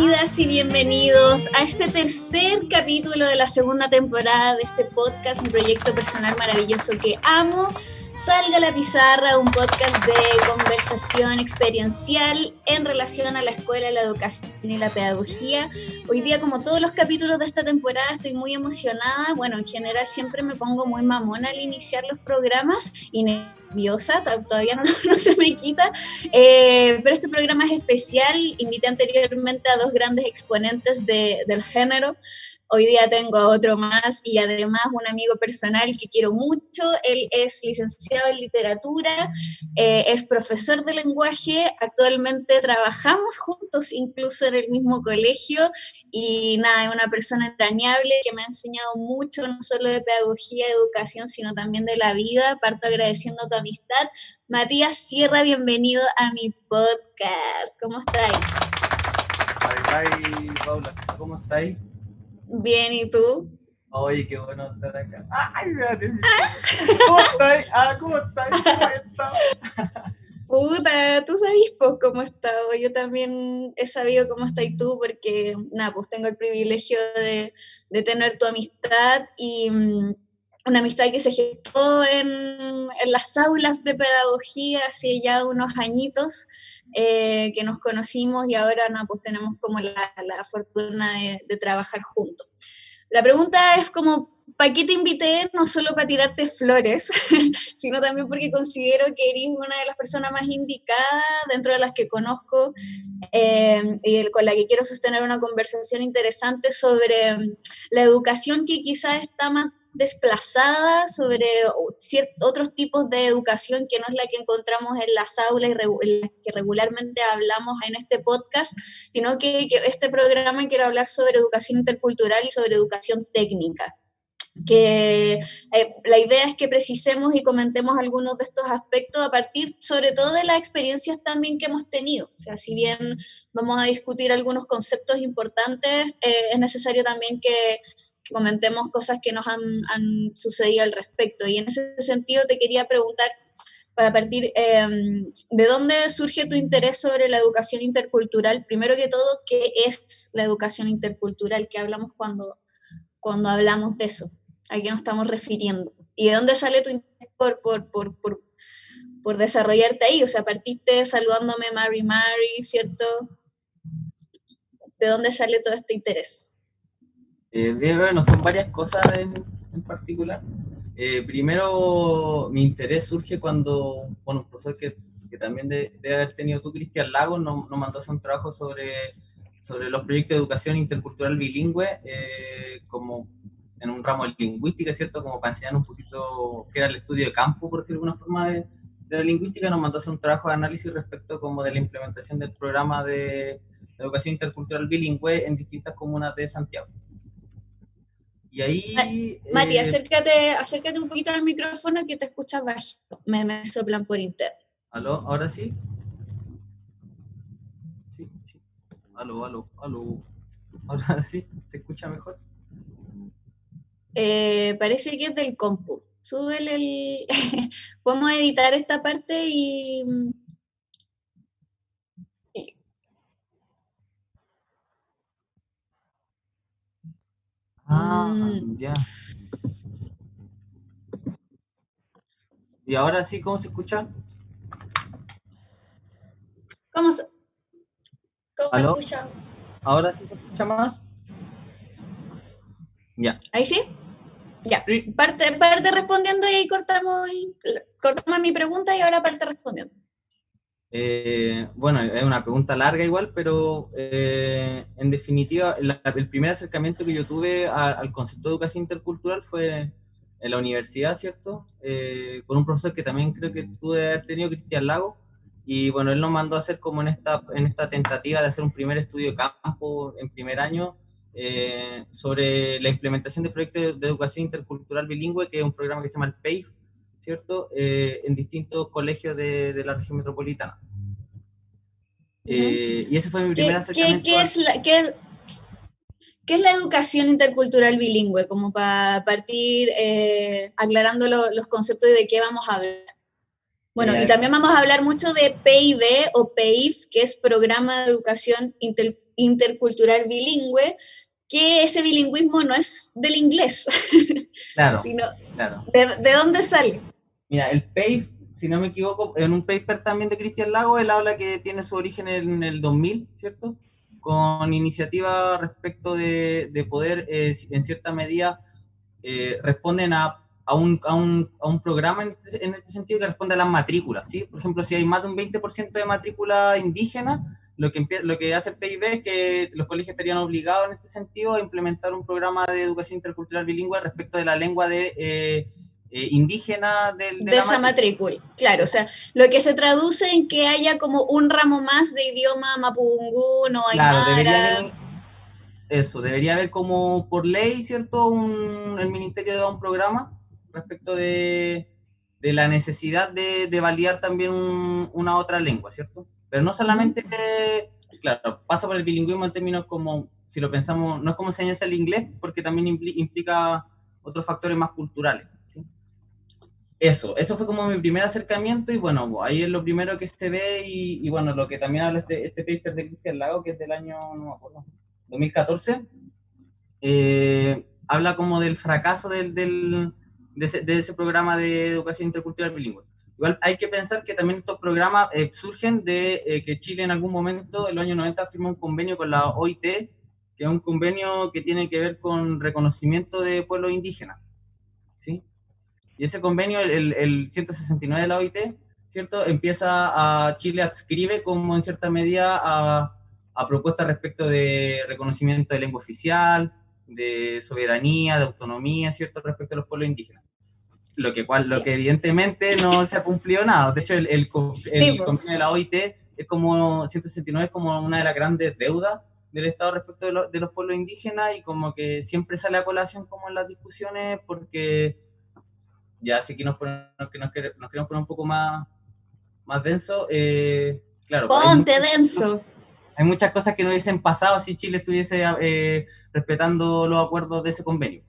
Bienvenidas y bienvenidos a este tercer capítulo de la segunda temporada de este podcast, mi proyecto personal maravilloso que amo. Salga a la pizarra, un podcast de conversación experiencial en relación a la escuela, la educación y la pedagogía. Hoy día, como todos los capítulos de esta temporada, estoy muy emocionada. Bueno, en general siempre me pongo muy mamona al iniciar los programas y nerviosa, todavía no se me quita, pero este programa es especial. Invité anteriormente a dos grandes exponentes del género. Hoy día tengo a otro más y además un amigo personal que quiero mucho. Él es licenciado en literatura, es profesor de lenguaje, actualmente trabajamos juntos incluso en el mismo colegio y nada, es una persona entrañable que me ha enseñado mucho, no solo de pedagogía, educación, sino también de la vida. Parto agradeciendo tu amistad. Matías Sierra, bienvenido a mi podcast. ¿Cómo estáis? Ay, Paula, ¿cómo estáis? Bien, ¿y tú? Oye, qué bueno estar acá. ¡Ay, me da nervios! ¿Cómo estáis? ¿Cómo estáis? ¿Cómo estás? Puta, tú sabes pues cómo he estado. Yo también he sabido cómo estás tú porque, nada, pues tengo el privilegio de tener tu amistad y una amistad que se gestó en las aulas de pedagogía hace ya unos añitos, que nos conocimos y ahora, nada, pues tenemos como la fortuna de trabajar juntos. La pregunta es como, ¿para qué te invité? No solo para tirarte flores, sino también porque considero que eres una de las personas más indicadas dentro de las que conozco, y con la que quiero sostener una conversación interesante sobre la educación que quizás está más desplazada, sobre otros tipos de educación que no es la que encontramos en las aulas y en las que regularmente hablamos en este podcast, sino que este programa quiero hablar sobre educación intercultural y sobre educación técnica. Que la idea es que precisemos y comentemos algunos de estos aspectos a partir sobre todo de las experiencias también que hemos tenido. O sea, si bien vamos a discutir algunos conceptos importantes, es necesario también que comentemos cosas que nos han sucedido al respecto. Y en ese sentido te quería preguntar, para partir, ¿de dónde surge tu interés sobre la educación intercultural? Primero que todo, ¿qué es la educación intercultural? ¿Qué hablamos cuando hablamos de eso? ¿A qué nos estamos refiriendo? ¿Y de dónde sale tu interés por desarrollarte ahí? O sea, partiste saludándome Mary Mary, ¿cierto? ¿De dónde sale todo este interés? Bueno, son varias cosas en particular. Primero, mi interés surge cuando, bueno, un profesor que también debe haber tenido tú, Cristian Lagos, nos mandó a hacer un trabajo sobre los proyectos de educación intercultural bilingüe, como en un ramo de lingüística, ¿cierto? Como para enseñar un poquito qué era el estudio de campo, por decirlo de alguna forma, de la lingüística. Nos mandó a hacer un trabajo de análisis respecto como de la implementación del programa de educación intercultural bilingüe en distintas comunas de Santiago. Y ahí... Mati, acércate un poquito al micrófono que te escuchas bajito. Me soplan por interno. ¿Aló? ¿Ahora sí? Sí. ¿Aló? ¿Ahora sí? ¿Se escucha mejor? Parece que es del compu. Súbele el... Podemos editar esta parte y... Ya. ¿Y ahora sí cómo se escucha? ¿Cómo ¿Aló? escuchamos? ¿Ahora sí se escucha más? Ya. ¿Ahí sí? Ya, parte respondiendo y cortamos mi pregunta y ahora parte respondiendo. Bueno, es una pregunta larga igual, pero en definitiva, el primer acercamiento que yo tuve al concepto de educación intercultural fue en la universidad, ¿cierto? Con un profesor que también creo que tú debes haber tenido, Cristian Lago, y bueno, él nos mandó a hacer como en esta tentativa de hacer un primer estudio de campo en primer año, sobre la implementación de proyectos de educación intercultural bilingüe, que es un programa que se llama el PEIF, ¿cierto? En distintos colegios de la región metropolitana. Y ese fue mi primer acercamiento. ¿Qué es la educación intercultural bilingüe? Como para partir aclarando los conceptos y de qué vamos a hablar. Bueno, y también vamos a hablar mucho de PIB o PEIF, que es Programa de Educación intercultural bilingüe, que ese bilingüismo no es del inglés, Claro, sino claro. ¿de dónde sale? Mira, el PAVE, si no me equivoco, en un paper también de Cristian Lago, él habla que tiene su origen en el 2000, ¿cierto? Con iniciativa respecto de poder, en cierta medida, responden a un programa en este sentido que responde a las matrículas, ¿sí? Por ejemplo, si hay más de un 20% de matrícula indígena, lo que hace el PIB es que los colegios estarían obligados en este sentido a implementar un programa de educación intercultural bilingüe respecto de la lengua indígena de De la esa matrícula. matrícula, claro, o sea, lo que se traduce en que haya como un ramo más de idioma mapudungún o Claro, debería haber aymara. eso, debería haber como por ley, ¿cierto? El ministerio da un programa respecto de la necesidad de validar también una otra lengua, ¿cierto? Pero no Ujú. solamente, claro, pasa por el bilingüismo en términos como, si lo pensamos, no es como enseñarse el inglés, porque también implica otros factores más culturales, ¿sí? Eso fue como mi primer acercamiento y bueno, ahí es lo primero que se ve y bueno, lo que también habla este paper de Cristian Lago, que es del año, no me acuerdo, 2014, habla como del fracaso de ese programa de educación intercultural bilingüe. Igual hay que pensar que también estos programas surgen de que Chile en algún momento, en los años 90, firmó un convenio con la OIT, que es un convenio que tiene que ver con reconocimiento de pueblos indígenas, ¿sí? Y ese convenio, el 169 de la OIT, ¿cierto? Empieza a Chile adscribe como en cierta medida a propuestas respecto de reconocimiento de lengua oficial, de soberanía, de autonomía, ¿cierto? Respecto a los pueblos indígenas. Lo que evidentemente no se ha cumplido nada. De hecho, Sí, el po. convenio de la OIT es como 169 es como una de las grandes deudas del Estado respecto de los pueblos indígenas y como que siempre sale a colación como en las discusiones porque ya sí que nos queremos poner un poco más denso, claro, pues Ponte denso. hay muchas cosas que no hubiesen pasado si Chile estuviese respetando los acuerdos de ese convenio.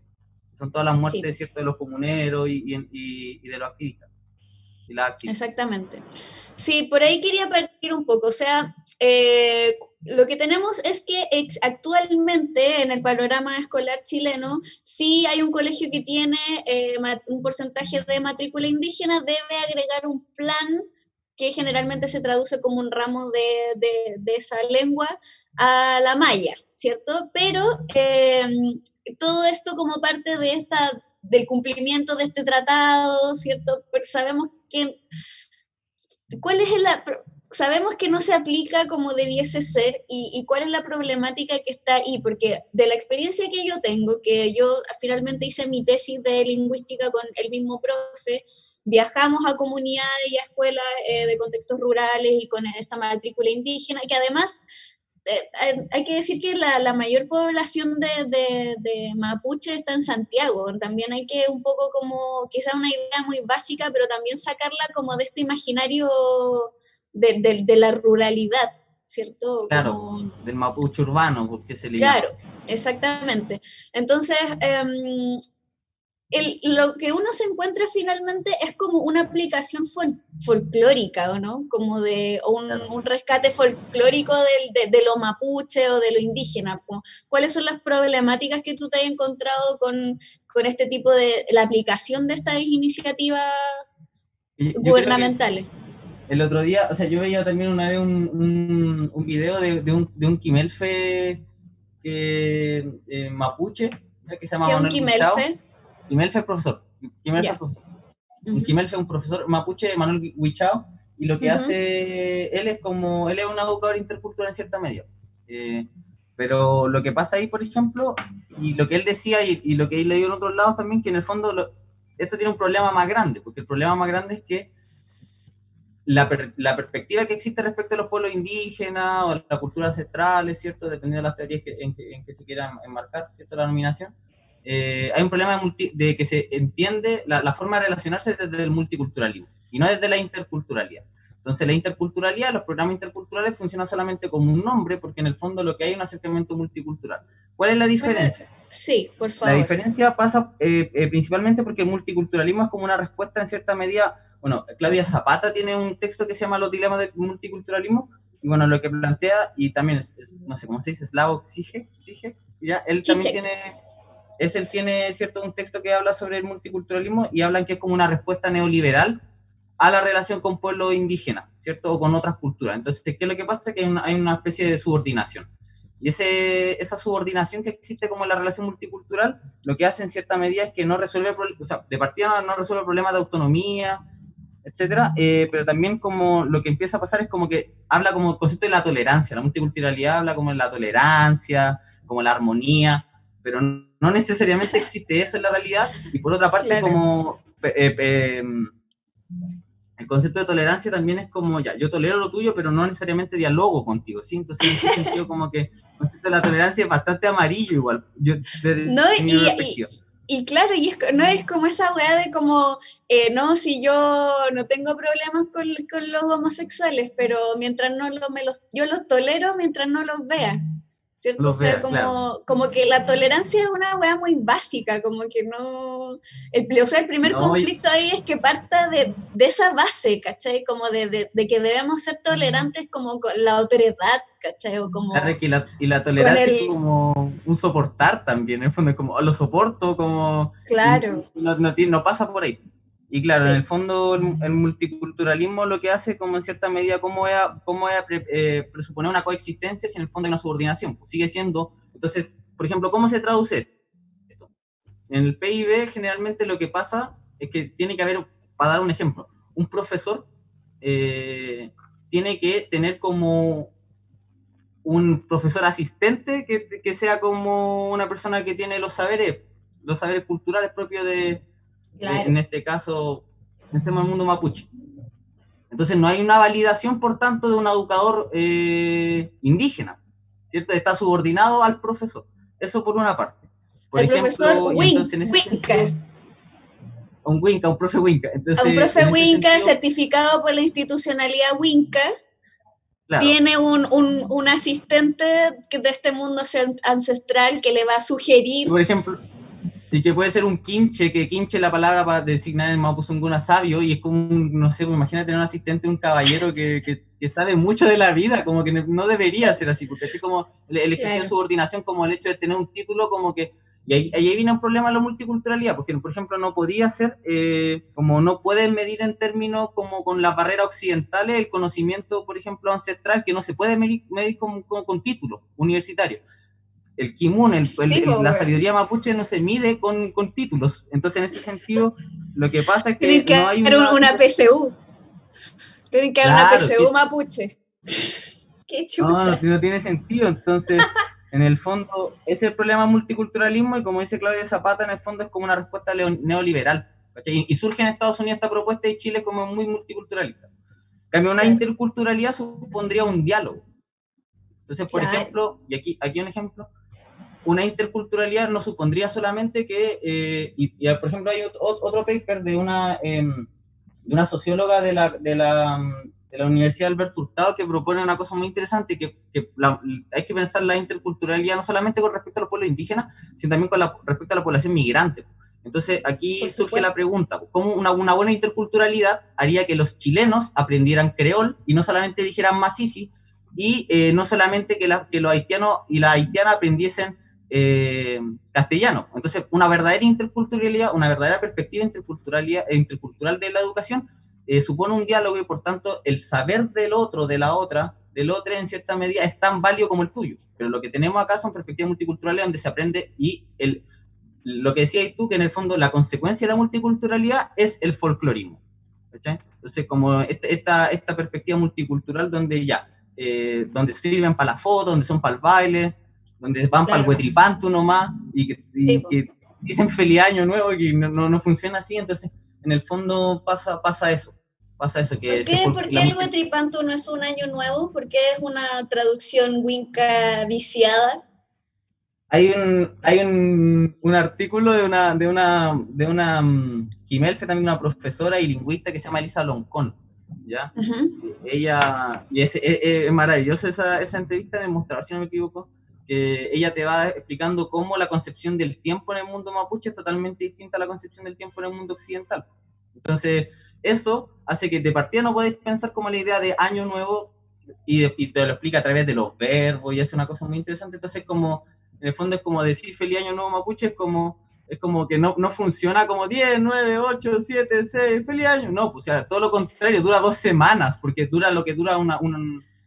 Son todas las Sí, muertes, ¿cierto?, de los comuneros y de los activistas y las activistas. exactamente. Sí, por ahí quería partir un poco. O sea, lo que tenemos es que actualmente en el panorama escolar chileno, sí hay un colegio que tiene un porcentaje de matrícula indígena, debe agregar un plan que generalmente se traduce como un ramo de esa lengua a la maya, ¿cierto? Pero todo esto como parte de del cumplimiento de este tratado, ¿cierto? Pero sabemos que ¿cuál es sabemos que no se aplica como debiese ser y cuál es la problemática que está ahí? Porque de la experiencia que yo tengo, que yo finalmente hice mi tesis de lingüística con el mismo profe, viajamos a comunidades y a escuelas de contextos rurales y con esta matrícula indígena, que además hay que decir que la mayor población de Mapuche está en Santiago. También hay que un poco como, quizás una idea muy básica, pero también sacarla como de este imaginario de la ruralidad, ¿cierto? Claro, pues, Como, del mapuche urbano, porque se le llama. claro, exactamente. Entonces, lo que uno se encuentra finalmente es como una aplicación folclórica, ¿o no? Como de Claro. un rescate folclórico de lo mapuche o de lo indígena. Como, ¿cuáles son las problemáticas que tú te has encontrado con este tipo de la aplicación de estas iniciativas Yo creo que gubernamentales? el otro día, o sea, yo veía también una vez un video de un Quimelfe mapuche, que se llama ¿Qué es un Manuel Huichao. quimelfe? Quimelfe es profesor. Quimelfe es Ya. profesor. Un Ujú, Quimelfe es un profesor mapuche, Manuel Huichao, y lo que ujú. hace él es un educador intercultural en cierta medida. Eh, pero lo que pasa ahí, por ejemplo, y lo que él decía y lo que él leído en otros lados también, que en el fondo esto tiene un problema más grande, porque el problema más grande es que la perspectiva que existe respecto a los pueblos indígenas o la cultura ancestral, ¿cierto? Dependiendo de las teorías en que se quieran enmarcar, ¿cierto? La nominación. Hay un problema de que se entiende la forma de relacionarse desde el multiculturalismo y no desde la interculturalidad. Entonces, la interculturalidad, los programas interculturales funcionan solamente como un nombre porque en el fondo lo que hay es un acercamiento multicultural. ¿Cuál es la Bueno, diferencia? sí, por La favor. diferencia pasa principalmente porque el multiculturalismo es como una respuesta en cierta medida. Bueno, Claudia Zapata tiene un texto que se llama Los dilemas del multiculturalismo, y bueno, lo que plantea, y también no sé cómo se dice, Slavoj Žižek, ya, Chichek. él tiene, cierto, un texto que habla sobre el multiculturalismo y hablan que es como una respuesta neoliberal a la relación con pueblos indígenas, ¿cierto? O con otras culturas. Entonces, ¿qué es lo que pasa? Que hay una especie de subordinación. Y esa subordinación que existe como en la relación multicultural, lo que hace en cierta medida es que no resuelve, o sea, de partida no resuelve problemas de autonomía, etcétera, pero también como lo que empieza a pasar es como que habla como el concepto de la tolerancia, la multiculturalidad habla como de la tolerancia, como la armonía, pero no necesariamente existe eso en la realidad, y por otra parte Claro. como el concepto de tolerancia también es como, ya, yo tolero lo tuyo, pero no necesariamente dialogo contigo, ¿sí? Entonces, en ese sentido, como que el concepto de la tolerancia es bastante amarillo igual, yo, No, desde mi perspectiva. y claro, no es como esa weá de como, no, si yo no tengo problemas con los homosexuales, pero mientras no yo los tolero mientras no los vea, ¿cierto? O Los sea, vea, claro. como que la tolerancia es una weá muy básica, como que no, o sea, el primer No, conflicto ahí es que parta de esa base, ¿cachai? Como de que debemos ser tolerantes como con la otredad, ¿cachai? O como claro que y la con tolerancia es el, como un soportar también, en el fondo, es como, lo soporto, como, claro, no pasa por ahí. Y claro, en el sí. fondo el multiculturalismo lo que hace, como en cierta medida, cómo voy a presuponer una coexistencia si en el fondo hay una subordinación. Pues sigue siendo, entonces, por ejemplo, ¿cómo se traduce esto? En el PIB generalmente lo que pasa es que tiene que haber, para dar un ejemplo, un profesor tiene que tener como un profesor asistente que sea como una persona que tiene los saberes culturales propios en Claro. este caso, pensemos en el mundo mapuche. Entonces no hay una validación, por tanto, de un educador indígena, ¿cierto? Está subordinado al profesor. Eso por una parte. Por El profesor ejemplo, y entonces en ese Winca, sentido, un profe Winca. a un Entonces, profe en ese Winca sentido, certificado por la institucionalidad Winca, claro, tiene un asistente de este mundo ancestral que le va a y sugerir, por ejemplo, y que puede ser un quinche, que quinche es la palabra para designar en Mapuzunguna sabio, y es como no sé, imagínate tener un asistente, un caballero que sabe mucho de la vida, como que no debería ser así, porque así como el ejercicio de claro, subordinación, como el hecho de tener un título, como que, y ahí viene un problema de la multiculturalidad, porque por ejemplo no podía ser, como no pueden medir en términos como con las barreras occidentales el conocimiento, por ejemplo, ancestral, que no se puede medir con títulos universitarios. El kimun, sí, pues, la bueno. sabiduría mapuche no se mide con títulos. Entonces, en ese sentido, lo que pasa es Tienen que que no hay dar una una situación. PSU, tienen que dar una Claro, PSU mapuche. Qué no, chucha. no tiene sentido. Entonces, en el fondo, ese es el problema del multiculturalismo, y como dice Claudia Zapata, en el fondo es como una respuesta neoliberal. ¿Cachai? Y surge en Estados Unidos esta propuesta, y Chile como muy multiculturalista. En cambio, una Claro, interculturalidad supondría un diálogo. Entonces, por claro. ejemplo, y aquí un ejemplo, una interculturalidad no supondría solamente que, por ejemplo, hay otro paper de una socióloga de la Universidad Alberto Hurtado que propone una cosa muy interesante, hay que pensar la interculturalidad no solamente con respecto a los pueblos indígenas, sino también respecto a la población migrante. Entonces, Por aquí surge la supuesto. pregunta, ¿cómo una buena interculturalidad haría que los chilenos aprendieran creol y no solamente dijeran masisi, y no solamente que los haitianos y las haitianas aprendiesen castellano? Entonces, una verdadera interculturalidad, una verdadera perspectiva intercultural de la educación supone un diálogo, y por tanto el saber del otro, de la otra, del otro en cierta medida es tan válido como el tuyo. Pero lo que tenemos acá son perspectivas multiculturales donde se aprende, y lo que decías tú, que en el fondo la consecuencia de la multiculturalidad es el folclorismo. ¿Cachai? Entonces, como esta perspectiva multicultural donde donde sirven para la foto, donde son para el baile, donde van para el Claro. huetripanto nomás, Sí, y po. que dicen feliz año nuevo, y no funciona así. Entonces, en el fondo pasa eso, que ¿Por qué el Huetripantu no es un año nuevo? ¿Por qué es una traducción winca viciada? hay un artículo de una Quimelfe, también una profesora y lingüista que se llama Elisa Loncón, ¿ya? Ujú. Ella, y es maravillosa esa entrevista en el mostrador, si no me equivoco, que ella te va explicando cómo la concepción del tiempo en el mundo mapuche es totalmente distinta a la concepción del tiempo en el mundo occidental. Entonces, eso hace que de partida no podéis pensar como la idea de año nuevo y te lo explica a través de los verbos y hace una cosa muy interesante. Entonces, como, en el fondo es como decir feliz año nuevo mapuche, es como que no funciona como 10, 9, 8, 7, 6, feliz año. No, pues o sea, todo lo contrario, dura 2 semanas, porque dura lo que dura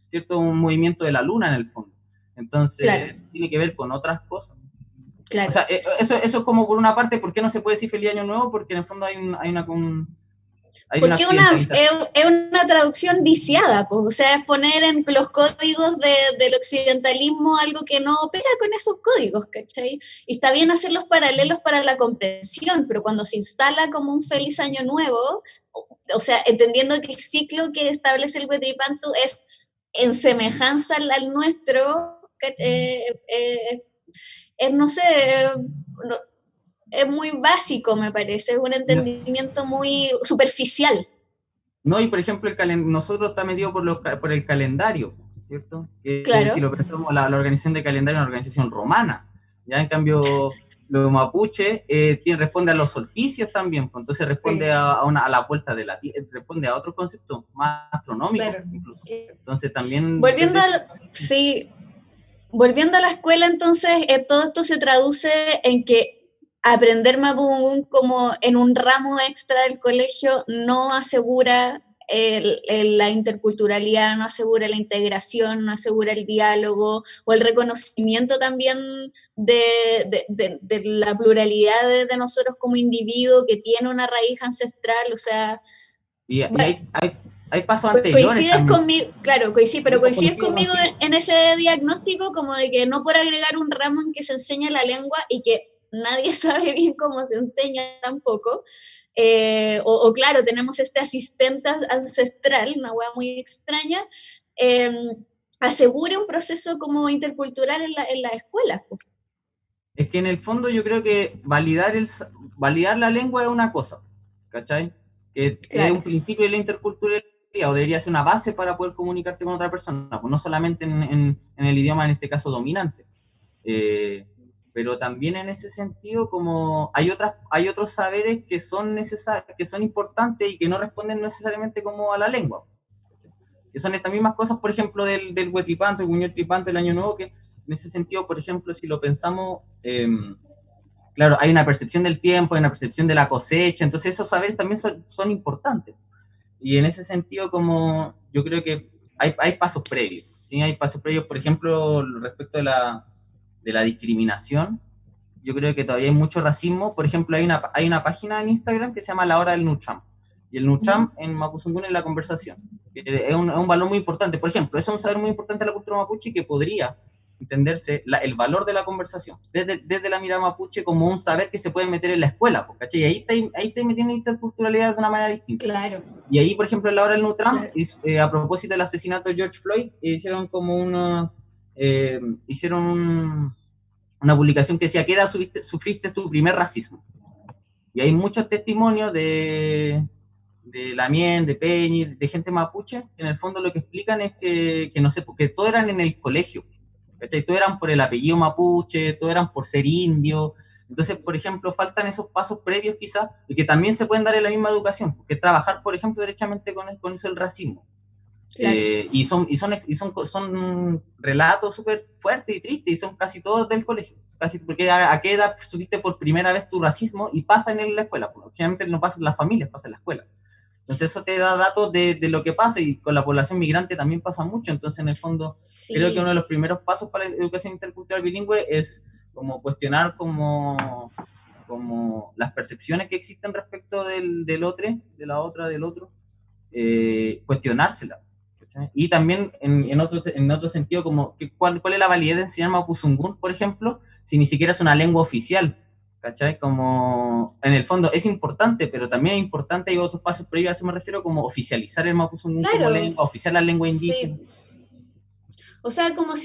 cierto un movimiento de la luna en el fondo. Claro, Entonces, tiene que ver con otras cosas. O claro. sea, eso es como por una parte, ¿por qué no se puede decir feliz año nuevo? Porque en el fondo hay una Porque occidentalización. es una traducción viciada, pues, o sea, es poner en los códigos del occidentalismo algo que no opera con esos códigos, ¿cachai? Y está bien hacer los paralelos para la comprensión, pero cuando se instala como un feliz año nuevo, o sea, entendiendo que el ciclo que establece el Huetripantu es en semejanza al nuestro, no sé, no, es muy básico, me parece, es un entendimiento muy superficial. No, y por ejemplo, nosotros está medido por el calendario, ¿cierto? Si Claro, lo pensamos, la organización de calendario es una organización romana. Ya en cambio, los mapuche responde a los solsticios también, pues, entonces responde sí, a la vuelta de la Tierra, responde a otros conceptos más astronómicos claro. incluso. Entonces también Volviendo a, sí, sí, volviendo a la escuela, entonces, todo esto se traduce en que aprender Mapudungun como en un ramo extra del colegio no asegura la interculturalidad, no asegura la integración, no asegura el diálogo o el reconocimiento también de la pluralidad de nosotros como individuo que tiene una raíz ancestral, o sea, y hay pasos anteriores coincides también. conmigo, claro, pero Yo coincides coincido conmigo contigo. en ese diagnóstico como de que no por agregar un ramo en que se enseña la lengua y que nadie sabe bien cómo se enseña tampoco, claro, tenemos este asistente ancestral, una hueá muy extraña, eh, asegure un proceso como intercultural en la escuela. Es que en el fondo yo creo que validar la lengua es una cosa, ¿cachai? Que es un Claro, principio de la interculturalidad o debería ser una base para poder comunicarte con otra persona, pues no solamente en el idioma, en este caso, dominante. Eh, pero también en ese sentido, como hay otros saberes que son necesarios, que son importantes y que no responden necesariamente como a la lengua, que son estas mismas cosas, por ejemplo, del huetripanto, el buñuel tripanto, el año nuevo, que en ese sentido, por ejemplo, si lo pensamos, claro, hay una percepción del tiempo, hay una percepción de la cosecha, entonces esos saberes también son importantes. Y en ese sentido, como yo creo que hay pasos previos, ¿sí? Hay pasos previos, por ejemplo, respecto de la discriminación. Yo creo que todavía hay mucho racismo. Por ejemplo, hay una página en Instagram que se llama La Hora del Nucham. Y el Nucham en Mapuzungún es la conversación. Es un valor muy importante. Por ejemplo, eso es un saber muy importante de la cultura mapuche que podría entenderse el valor de la conversación desde la mirada mapuche como un saber que se puede meter en la escuela, ¿cachai? Y ahí te metiendo interculturalidad de una manera distinta. claro, Y ahí, por ejemplo, en la hora del Nutram, claro. a propósito del asesinato de George Floyd, hicieron como una publicación que decía, ¿qué edad sufriste tu primer racismo? Y hay muchos testimonios de Lamien, de Peñi, de gente mapuche, que en el fondo lo que explican es que no sé, porque todos eran en el colegio, ¿cachai? Todos eran por el apellido mapuche, todos eran por ser indio. Entonces, por ejemplo, faltan esos pasos previos quizás, y que también se pueden dar en la misma educación, porque trabajar, por ejemplo, derechamente con eso el racismo. Claro. Son relatos súper fuertes y tristes, y son casi todos del colegio. Casi, porque a qué edad supiste por primera vez tu racismo y pasa en la escuela, porque generalmente no pasa en las familias, pasa en la escuela. Entonces eso te da datos de lo que pasa, y con la población migrante también pasa mucho. Entonces, en el fondo, creo que uno Sí, de los primeros pasos para la educación intercultural bilingüe es como cuestionar como las percepciones que existen respecto del otro, de la otra, del otro, cuestionárselas. Y también en otro sentido, como cuál es la validez de enseñar Mapuzungún, por ejemplo, si ni siquiera es una lengua oficial. ¿Cachai? Como en el fondo es importante, pero también es importante, hay otros pasos previos, a eso me refiero, como oficializar el Mapuzungún como claro, lengua, oficiar la lengua indígena. sí. O sea, como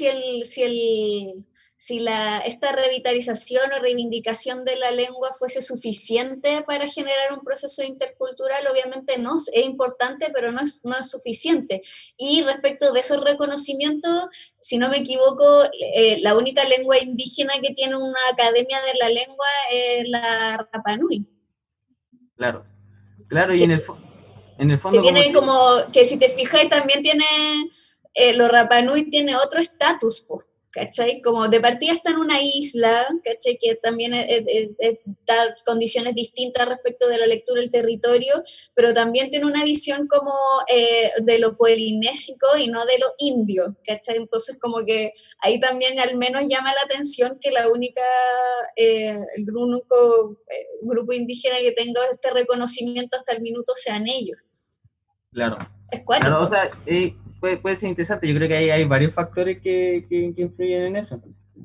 esta revitalización o reivindicación de la lengua fuese suficiente para generar un proceso intercultural, obviamente no es importante, pero no es suficiente. Y respecto de esos reconocimientos, si no me equivoco, la única lengua indígena que tiene una academia de la lengua es la Rapa Nui, Claro, claro, y que, en el que fondo, como tiene te digo, como, que si te fijas también tiene los Rapa Nui tiene otro estatus, po, ¿cachai? Como de partida está en una isla, ¿cachai? Que también da condiciones distintas respecto de la lectura del territorio, pero también tiene una visión como de lo polinésico y no de lo indio, ¿cachai? Entonces como que ahí también al menos llama la atención que la única, el único grupo indígena que tenga este reconocimiento hasta el minuto sean ellos. Claro. Es Claro, o cuático. sea, puede ser interesante. Yo creo que hay varios factores que influyen en eso.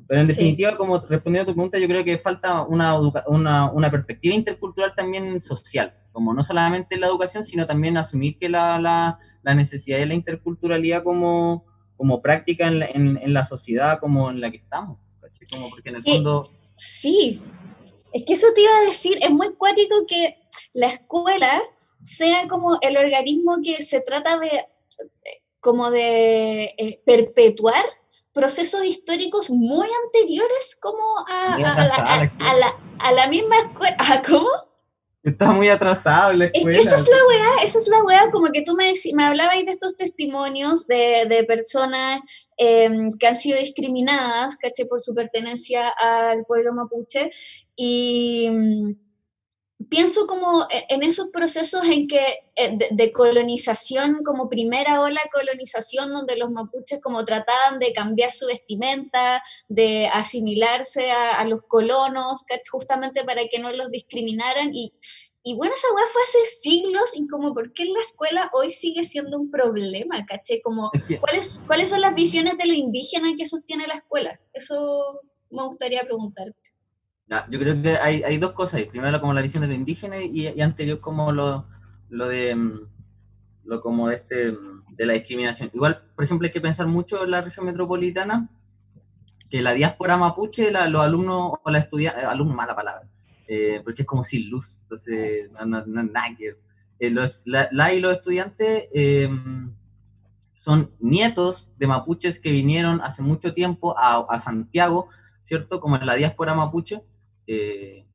Pero en Sí. definitiva, como respondiendo a tu pregunta, yo creo que falta una perspectiva intercultural también social. Como no solamente en la educación, sino también asumir que la necesidad de la interculturalidad como práctica en la sociedad como en la que estamos. ¿Cachai? Como porque en el Y, fondo... sí, es que eso te iba a decir, es muy cuático que la escuela sea como el organismo que se trata de como de perpetuar procesos históricos muy anteriores como Muy atrasada la escuela. a la misma escuela. ¿Cómo? Está muy atrasada la Es que esa escuela. es la weá, esa es la weá, como que tú me hablabas de estos testimonios de personas que han sido discriminadas, caché, por su pertenencia al pueblo mapuche, y pienso como en esos procesos en que de colonización, como primera ola de colonización, donde los mapuches como trataban de cambiar su vestimenta, de asimilarse a los colonos, justamente para que no los discriminaran, y bueno, esa weá fue hace siglos, y como por qué en la escuela hoy sigue siendo un problema, ¿caché? Como, Es que ¿cuáles son las visiones de lo indígena que sostiene la escuela? Eso me gustaría preguntar. ya, yo creo que hay dos cosas ahí. Primero como la visión de lo indígena y anterior como lo de lo como de la discriminación. Igual, por ejemplo, hay que pensar mucho en la región metropolitana, que la diáspora mapuche, los alumnos o la estudiantes, alumnos, mala palabra, porque es como sin luz, entonces no es nada que... y los estudiantes son nietos de mapuches que vinieron hace mucho tiempo a Santiago, ¿cierto? Como en la diáspora mapuche,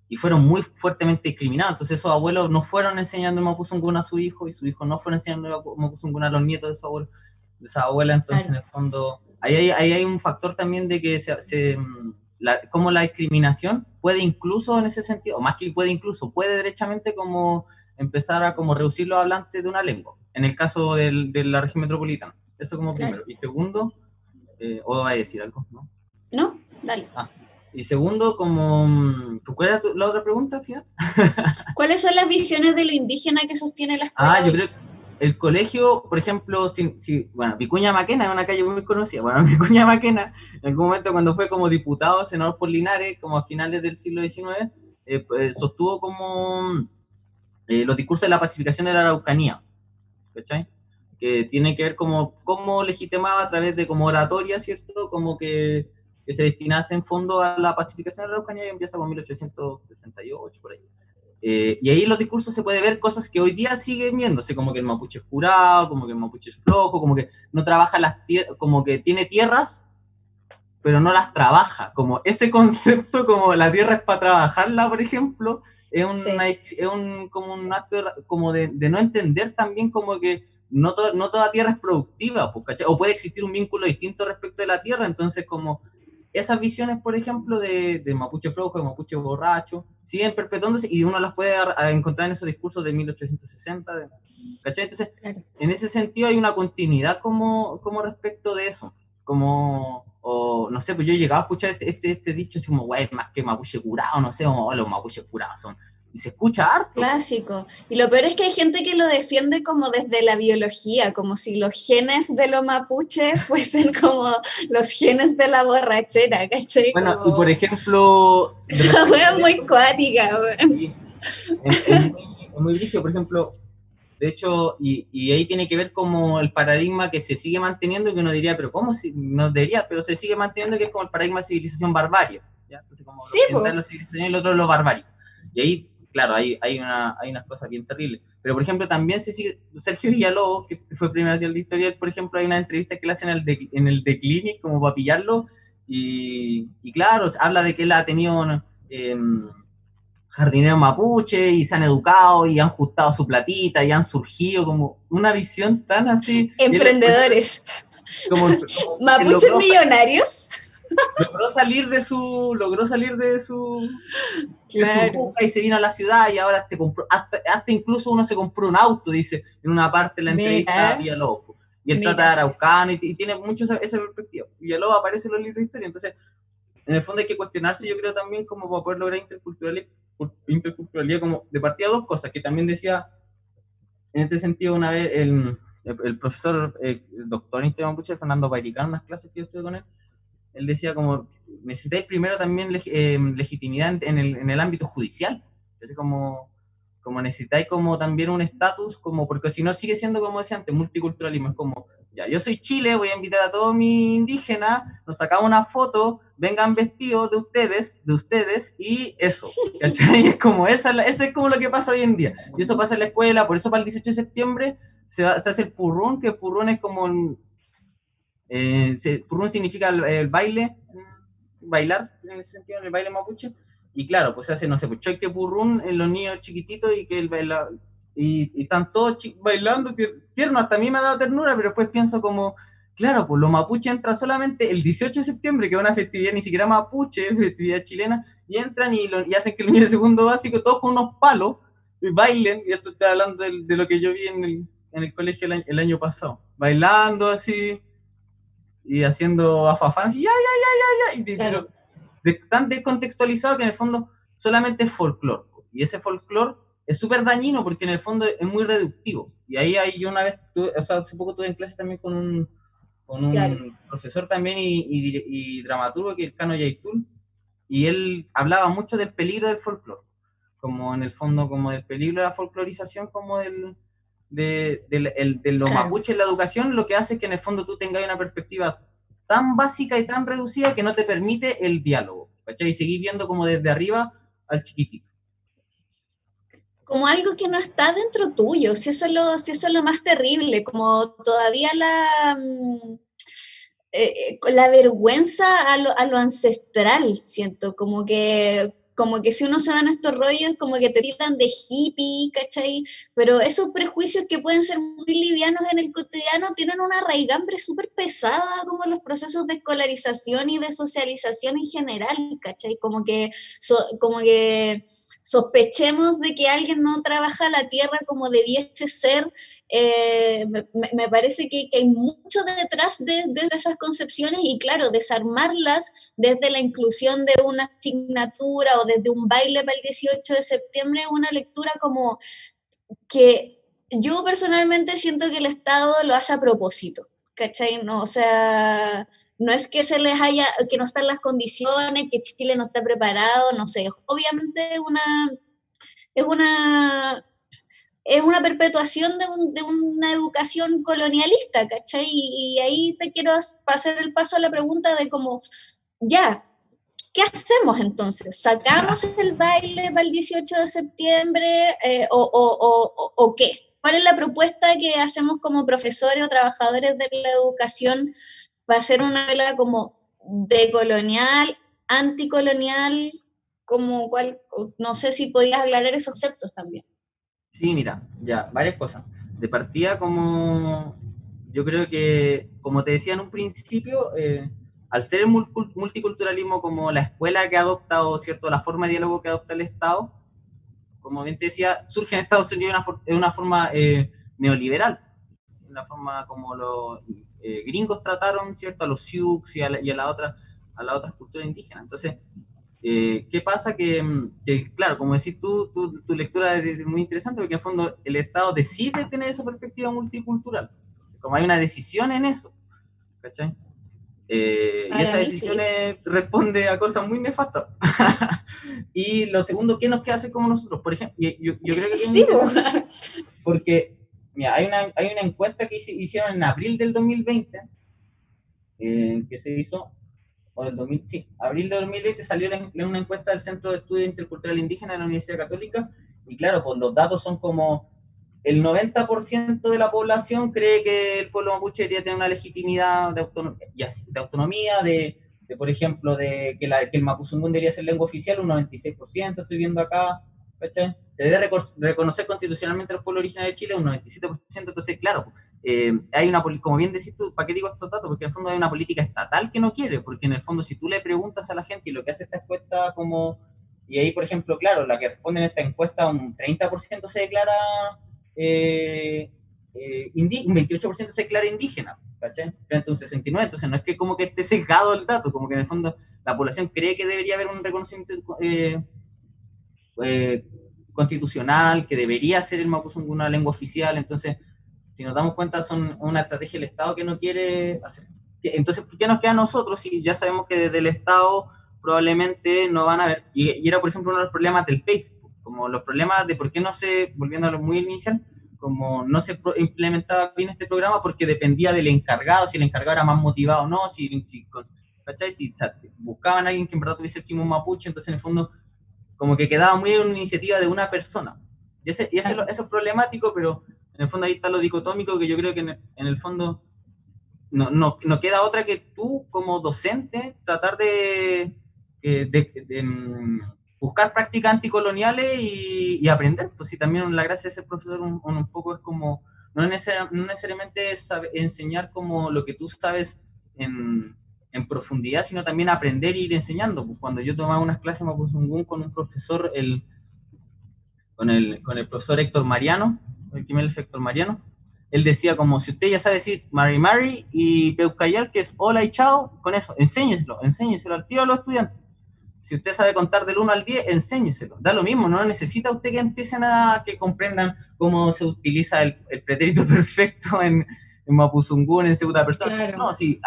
y fueron muy fuertemente discriminados. Entonces esos abuelos no fueron enseñando mapuzungún a su hijo, y sus hijos no fueron enseñando mapuzungún a los nietos de su abuelo, de esa abuela. Entonces Claro. en el fondo, ahí hay un factor también de que como la discriminación puede incluso en ese sentido, o más que puede incluso, puede derechamente como empezar a como reducir los hablantes de una lengua, en el caso de la región metropolitana. Eso como Claro. primero. Y segundo, o va a decir algo, ¿no? ¿No? Dale. Ah, y segundo, como, ¿cuál era la otra pregunta, tía? ¿Cuáles son las visiones de lo indígena que sostiene la escuela Yo hoy? creo que el colegio, por ejemplo, bueno, Vicuña Maquena es una calle muy conocida. Bueno, Vicuña Maquena, en algún momento cuando fue como diputado, senador por Linares, como a finales del siglo XIX, pues, sostuvo como los discursos de la pacificación de la Araucanía, ¿cachai? Que tiene que ver como cómo legitimaba a través de como oratoria, ¿cierto? Como que se destinase en fondo a la pacificación de la Araucanía, y empieza con 1868, por ahí. Y ahí en los discursos se puede ver cosas que hoy día siguen viéndose, como que el mapuche es curado, como que el mapuche es flojo, como que no trabaja las tierras, como que tiene tierras, pero no las trabaja. Como ese concepto, como la tierra es para trabajarla, por ejemplo, Sí. como un acto como de no entender también como que no toda tierra es productiva, pues, ¿cachai? O puede existir un vínculo distinto respecto de la tierra. Entonces como esas visiones, por ejemplo, de mapuche flojo, de mapuche borracho, siguen perpetuándose, y uno las puede encontrar en esos discursos de 1860, ¿cachai? Entonces, Claro. en ese sentido hay una continuidad como respecto de eso, como, o no sé, pues yo he llegado a escuchar este dicho así como, güey, más que mapuche curado, no sé, o los mapuches curados son, y se escucha harto, pues. Clásico. Y lo peor es que hay gente que lo defiende como desde la biología, como si los genes de los mapuches fuesen como los genes de la borrachera, ¿cachai? Bueno, y por Como... ejemplo, Esa respecto wea es de muy eso, cuática, weón. sí, es muy brígido, por ejemplo. De hecho, y ahí tiene que ver como el paradigma que se sigue manteniendo, que uno diría, pero ¿cómo si no debería? Pero se sigue manteniendo, que es como el paradigma de civilización-barbarie, ¿ya? Entonces, como lo Sí, occidental, po. la civilización, y el otro lo barbárico. Y ahí, claro, hay unas cosas bien terribles. Pero, por ejemplo, también se sigue, Sergio Villalobos, que fue primero hacia el historial, por ejemplo, hay una entrevista que le hacen en el The Clinic, como para pillarlo, y claro, habla de que él ha tenido... jardineros mapuche, y se han educado y han juntado su platita y han surgido como una visión tan así. Y él, por ejemplo, Emprendedores. como que ¿Mapuches millonarios? logró salir de su Claro, buca y se vino a la ciudad y ahora te compró, hasta incluso uno se compró un auto, dice en una parte de la entrevista a mira, Villalobos. Y él trata de mira. araucano y tiene mucho esa perspectiva. Villalobos aparece en los libros de historia, entonces en el fondo hay que cuestionarse, yo creo también, como para poder lograr interculturalidad, como de partida dos cosas, que también decía en este sentido una vez el profesor, el doctor en historia mapuche, Fernando Pairicán, unas clases que yo estuve con él decía como, necesitáis primero también legitimidad en el ámbito judicial, es como necesitáis como también un estatus, como porque si no sigue siendo, como decía antes, multiculturalismo, es como, ya, yo soy Chile, voy a invitar a todos mis indígenas, nos sacamos una foto, vengan vestidos de ustedes, y eso, ¿cachai? Es como, esa es como lo que pasa hoy en día, y eso pasa en la escuela, por eso para el 18 de septiembre se hace el purrún, que el purrún es como purrún significa el baile, bailar en ese sentido, en el baile mapuche. Y claro, pues se hace, no sé, pues choque purrún en los niños chiquititos y que el baila, y están todos bailando tierno, hasta a mí me ha dado ternura, pero después pienso como, claro, pues los mapuches entran solamente el 18 de septiembre, que es una festividad ni siquiera mapuche, festividad chilena, y entran y hacen que los niños de segundo básico, todos con unos palos, y bailen, y esto estoy hablando de lo que yo vi en el colegio el año pasado, bailando así, y haciendo afafán, así, ya, ya, ya, ya, ya, pero Claro. tan descontextualizado que en el fondo solamente es folclore. Y ese folclore es súper dañino porque en el fondo es muy reductivo. Y ahí yo una vez, o sea, hace poco tuve en clase también con Claro. un profesor también y dramaturgo que es el Cano Yaitul, y él hablaba mucho del peligro del folclore, como en el fondo como del peligro de la folclorización, como de lo Claro. mapuche en la educación, lo que hace es que en el fondo tú tengas una perspectiva tan básica y tan reducida que no te permite el diálogo, ¿cachai? Y seguir viendo como desde arriba al chiquitito. Como algo que no está dentro tuyo, si eso es lo más terrible, como todavía la vergüenza a lo ancestral, siento, como que si uno se va en estos rollos, como que te tiran de hippie, ¿cachai? Pero esos prejuicios que pueden ser muy livianos en el cotidiano tienen una raigambre súper pesada, como los procesos de escolarización y de socialización en general, ¿cachai? Como que sospechemos de que alguien no trabaja la tierra como debiese ser. Me parece que hay mucho detrás de esas concepciones y claro, desarmarlas desde la inclusión de una asignatura o desde un baile para el 18 de septiembre es una lectura como que yo personalmente siento que el Estado lo hace a propósito, ¿cachai? No, o sea, no es que se les haya, que no están las condiciones, que Chile no está preparado, no sé, obviamente es una, es una perpetuación de una educación colonialista, ¿cachai? Y ahí te quiero pasar el paso a la pregunta de cómo, ya, ¿qué hacemos entonces? ¿Sacamos el baile para el 18 de septiembre o qué? ¿Cuál es la propuesta que hacemos como profesores o trabajadores de la educación para hacer una escuela como decolonial, anticolonial, como cual, no sé si podías aclarar esos conceptos también. Sí, mira, ya, varias cosas. De partida, como yo creo que, como te decía en un principio, al ser el multiculturalismo como la escuela que ha adoptado, ¿cierto?, la forma de diálogo que adopta el Estado, como bien te decía, surge en Estados Unidos una forma neoliberal, una forma como los gringos trataron, ¿cierto?, a los Sioux y a a las otras culturas indígenas. Entonces, ¿qué pasa? Que, claro, como decís tu lectura es muy interesante porque en el fondo el Estado decide tener esa perspectiva multicultural. Como hay una decisión en eso, ¿cachai? Y Para esa mí decisión sí. responde a cosas muy nefastas. Y lo segundo, ¿qué nos queda hacer como nosotros? Por ejemplo, yo creo que es muy Sí, interesante porque mira, hay una encuesta que hicieron en abril del 2020, que se hizo, o del 2000, sí, abril de 2020 salió una encuesta del Centro de Estudio Intercultural Indígena de la Universidad Católica, y claro, pues los datos son como el 90% de la población cree que el pueblo mapuche debería tener una legitimidad de autonomía, por ejemplo, que el mapuzungún debería ser lengua oficial, un 96% estoy viendo acá, ¿cachai? Se debe reconocer constitucionalmente a los pueblos originarios de Chile, un 97%, entonces, claro, hay una, como bien decís tú, ¿para qué digo estos datos? Porque en el fondo hay una política estatal que no quiere, porque en el fondo si tú le preguntas a la gente y lo que hace esta encuesta como, y ahí por ejemplo, claro, la que responde en esta encuesta, un 30% se declara, un 28% se declara indígena, ¿cachai? Frente a un 69%, entonces no es que como que esté sesgado el dato, como que en el fondo la población cree que debería haber un reconocimiento eh, constitucional, que debería ser el mapuzungún una lengua oficial, entonces si nos damos cuenta, son una estrategia del Estado que no quiere hacer. Entonces, ¿por qué nos queda a nosotros si ya sabemos que desde el Estado probablemente no van a ver? Y era, por ejemplo, uno de los problemas del PACE, como los problemas de por qué no se, volviendo a lo muy inicial, como no se implementaba bien este programa porque dependía del encargado, si el encargado era más motivado o no, ¿cachai? Si buscaban a alguien que en verdad tuviese el quimo mapuche, entonces en el fondo como que quedaba muy en una iniciativa de una persona. Eso es problemático, pero en el fondo ahí está lo dicotómico, que yo creo que en el fondo no queda otra que tú como docente tratar de buscar prácticas anticoloniales y aprender, pues si también la gracia de ser profesor un poco es como, no necesariamente enseñar como lo que tú sabes en profundidad, sino también aprender e ir enseñando. Pues cuando yo tomaba unas clases mapuzungún con un profesor, con el profesor Héctor Mariano, el Quimel Héctor Mariano, él decía como, si usted ya sabe decir Mari Mari y Peucayal, que es hola y chao, con eso, enséñeselo al tiro a los estudiantes. Si usted sabe contar del 1 al 10, enséñeselo. Da lo mismo, no necesita usted que empiecen a que comprendan cómo se utiliza el pretérito perfecto en Mapuzungún, en segunda persona. Claro. No, sí,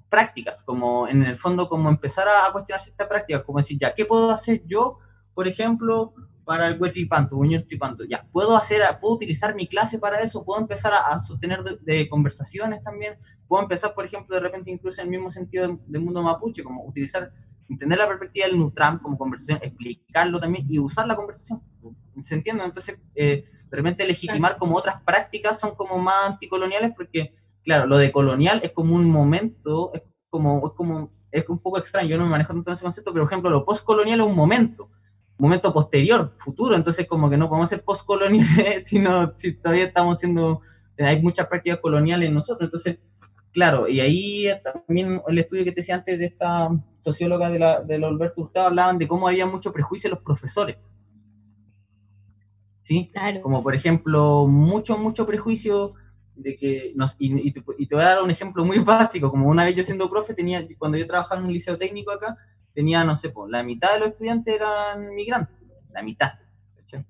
prácticas, como en el fondo, como empezar a cuestionarse esta práctica, como decir, ya, ¿qué puedo hacer yo, por ejemplo, para el Huetripanto, Tripanto? Ya, ¿puedo utilizar mi clase para eso? ¿Puedo empezar a sostener de conversaciones también? ¿Puedo empezar, por ejemplo, de repente incluso en el mismo sentido del mundo mapuche, como utilizar, entender la perspectiva del Nutram como conversación, explicarlo también y usar la conversación? ¿Se entiende? Entonces, de repente legitimar como otras prácticas son como más anticoloniales porque claro, lo de colonial es como un momento, es un poco extraño, yo no me manejo tanto en ese concepto, pero por ejemplo, lo postcolonial es un momento posterior, futuro, entonces como que no podemos ser postcoloniales si todavía estamos siendo, hay muchas prácticas coloniales en nosotros, entonces, claro, y ahí también el estudio que te decía antes de esta socióloga de la Alberto Hurtado, hablaban de cómo había mucho prejuicio en los profesores, ¿sí? Claro. Como por ejemplo, mucho prejuicio de que y te voy a dar un ejemplo muy básico, como una vez yo siendo profe, cuando yo trabajaba en un liceo técnico acá, tenía, no sé, la mitad de los estudiantes eran migrantes, la mitad, ¿cachai?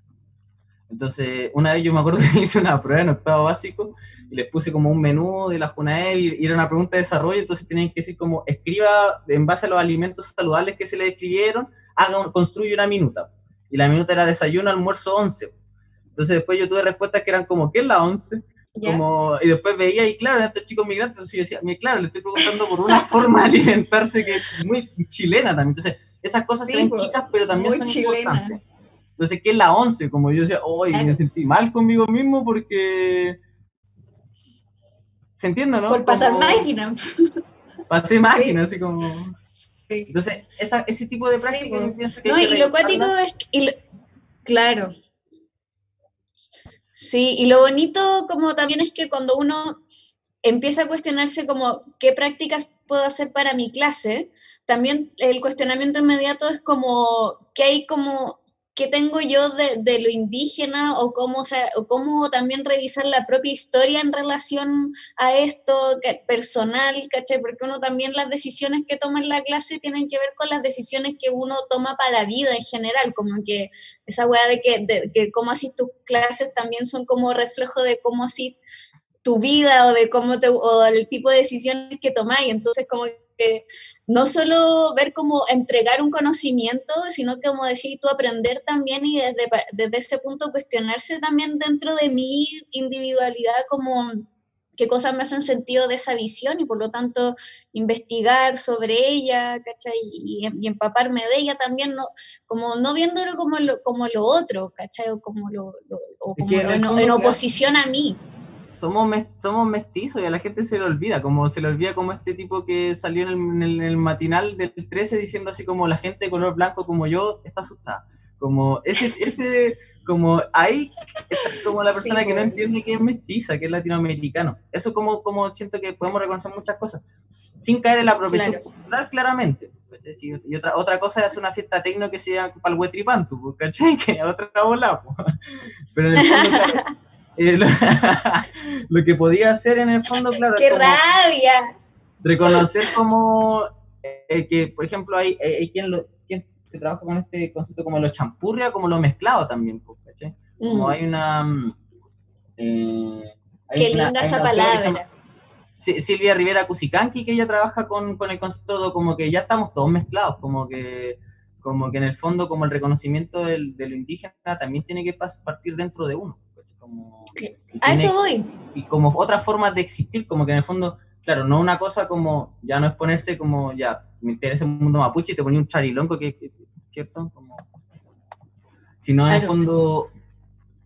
Entonces, una vez yo me acuerdo que hice una prueba en octavo básico y les puse como un menú de la Junaed y era una pregunta de desarrollo, entonces tenían que decir como, escriba en base a los alimentos saludables que se le describieron, construye una minuta. Y la minuta era desayuno, almuerzo, 11. Entonces después yo tuve respuestas que eran como, ¿qué es la 11? Como, y después veía, y claro, estos chicos migrantes, entonces yo decía, claro, le estoy preguntando por una forma de alimentarse que es muy chilena también. Entonces, esas cosas se ven chicas, pero también son importantes. Entonces, ¿qué es la 11? Como yo decía, me sentí mal conmigo mismo porque... ¿Se entiende, no? Por pasar máquina. Pasé máquina, así como... Entonces, ese tipo de prácticas yo pienso que... No, y lo cuático es que... Claro. Sí, y lo bonito como también es que cuando uno empieza a cuestionarse como qué prácticas puedo hacer para mi clase, también el cuestionamiento inmediato es como qué hay como qué tengo yo de lo indígena o cómo también revisar la propia historia en relación a esto personal, ¿cachai? Porque uno también las decisiones que toma en la clase tienen que ver con las decisiones que uno toma para la vida en general, como que esa weá de que cómo así tus clases también son como reflejo de cómo así tu vida o de o el tipo de decisiones que tomáis. Entonces, como que no solo ver cómo entregar un conocimiento, sino que, como decís tú, aprender también y desde ese punto cuestionarse también dentro de mi individualidad, como qué cosas me hacen sentido de esa visión y por lo tanto investigar sobre ella, ¿cachai? Y empaparme de ella también, como no viéndolo como lo otro, ¿cachai? O como, en oposición a mí. Somos mestizos y a la gente se le olvida como este tipo que salió en el matinal del 13 diciendo así como la gente de color blanco como yo está asustada. Como como ahí está como la Sí, persona que no pues. entiende que es mestiza, que es latinoamericano. Eso como siento que podemos reconocer muchas cosas, sin caer en la apropiación Claro. cultural, claramente. ¿Cachai? Sí, y otra cosa es hacer una fiesta tecno que sea para el Huetripantu, ¿cachai? Que es otra bola, pues. Pero en el fondo, claro, lo, lo que podía hacer en el fondo, claro, es ¡Qué como rabia! reconocer como que, por ejemplo, hay quien se trabaja con este concepto como lo champurria, como lo mezclado también, pues, ¿cachai? Como Mm, eh, qué linda hay esa una autora que se llama palabra. Silvia Rivera Cusicanqui, que ella trabaja con el concepto de como que ya estamos todos mezclados, como que en el fondo como el reconocimiento de lo indígena también tiene que partir dentro de uno, ¿cachai? Como, y A eso tiene voy. y como otras formas de existir, como que en el fondo, claro, no una cosa como, ya no es ponerse como, ya, me interesa el mundo mapuche y te ponía un charilonco, ¿cierto? Como, sino Claro.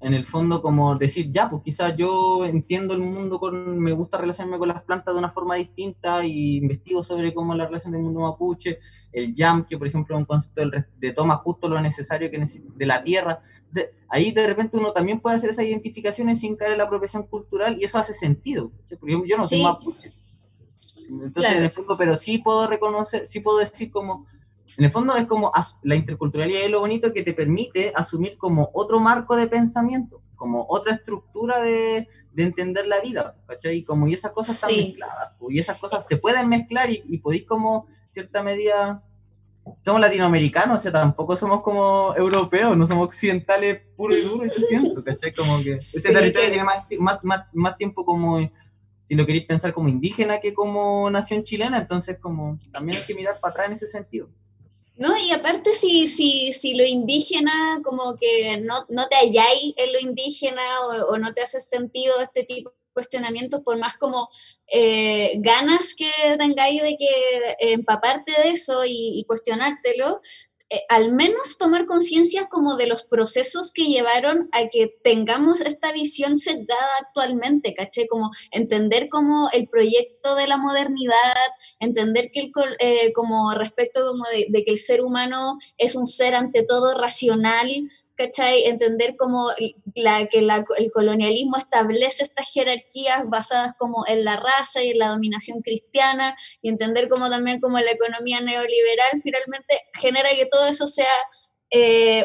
en el fondo como decir, ya, pues quizás yo entiendo el mundo, me gusta relacionarme con las plantas de una forma distinta y investigo sobre cómo es la relación del mundo mapuche, el jam, que por ejemplo es un concepto de toma justo lo necesario que de la tierra. Entonces, ahí de repente uno también puede hacer esas identificaciones sin caer en la apropiación cultural y eso hace sentido. Porque yo no soy Sí, mapuche. Entonces, en claro. el fondo, pero sí puedo reconocer, sí puedo decir como, en el fondo es como la interculturalidad es lo bonito que te permite asumir como otro marco de pensamiento, como otra estructura de entender la vida, ¿cachai? Y esas cosas están Sí. mezcladas, y esas cosas se pueden mezclar y podéis como, cierta medida, somos latinoamericanos, o sea, tampoco somos como europeos, no somos occidentales puro y duro, yo siento, ¿cachai? Como que este Sí, territorio tiene que más tiempo como si lo queréis pensar como indígena que como nación chilena, entonces como también hay que mirar para atrás en ese sentido. no, y aparte si lo indígena, como que no te halláis en lo indígena o no te hace sentido este tipo de cuestionamientos, por más como ganas que tengáis de que empaparte de eso y cuestionártelo, al menos tomar conciencia como de los procesos que llevaron a que tengamos esta visión sesgada actualmente, ¿caché? Como entender como el proyecto de la modernidad, entender que como respecto como de que el ser humano es un ser ante todo racional, ¿cachai? Entender como el colonialismo establece estas jerarquías basadas como en la raza y en la dominación cristiana, y entender como también como la economía neoliberal finalmente genera que todo eso sea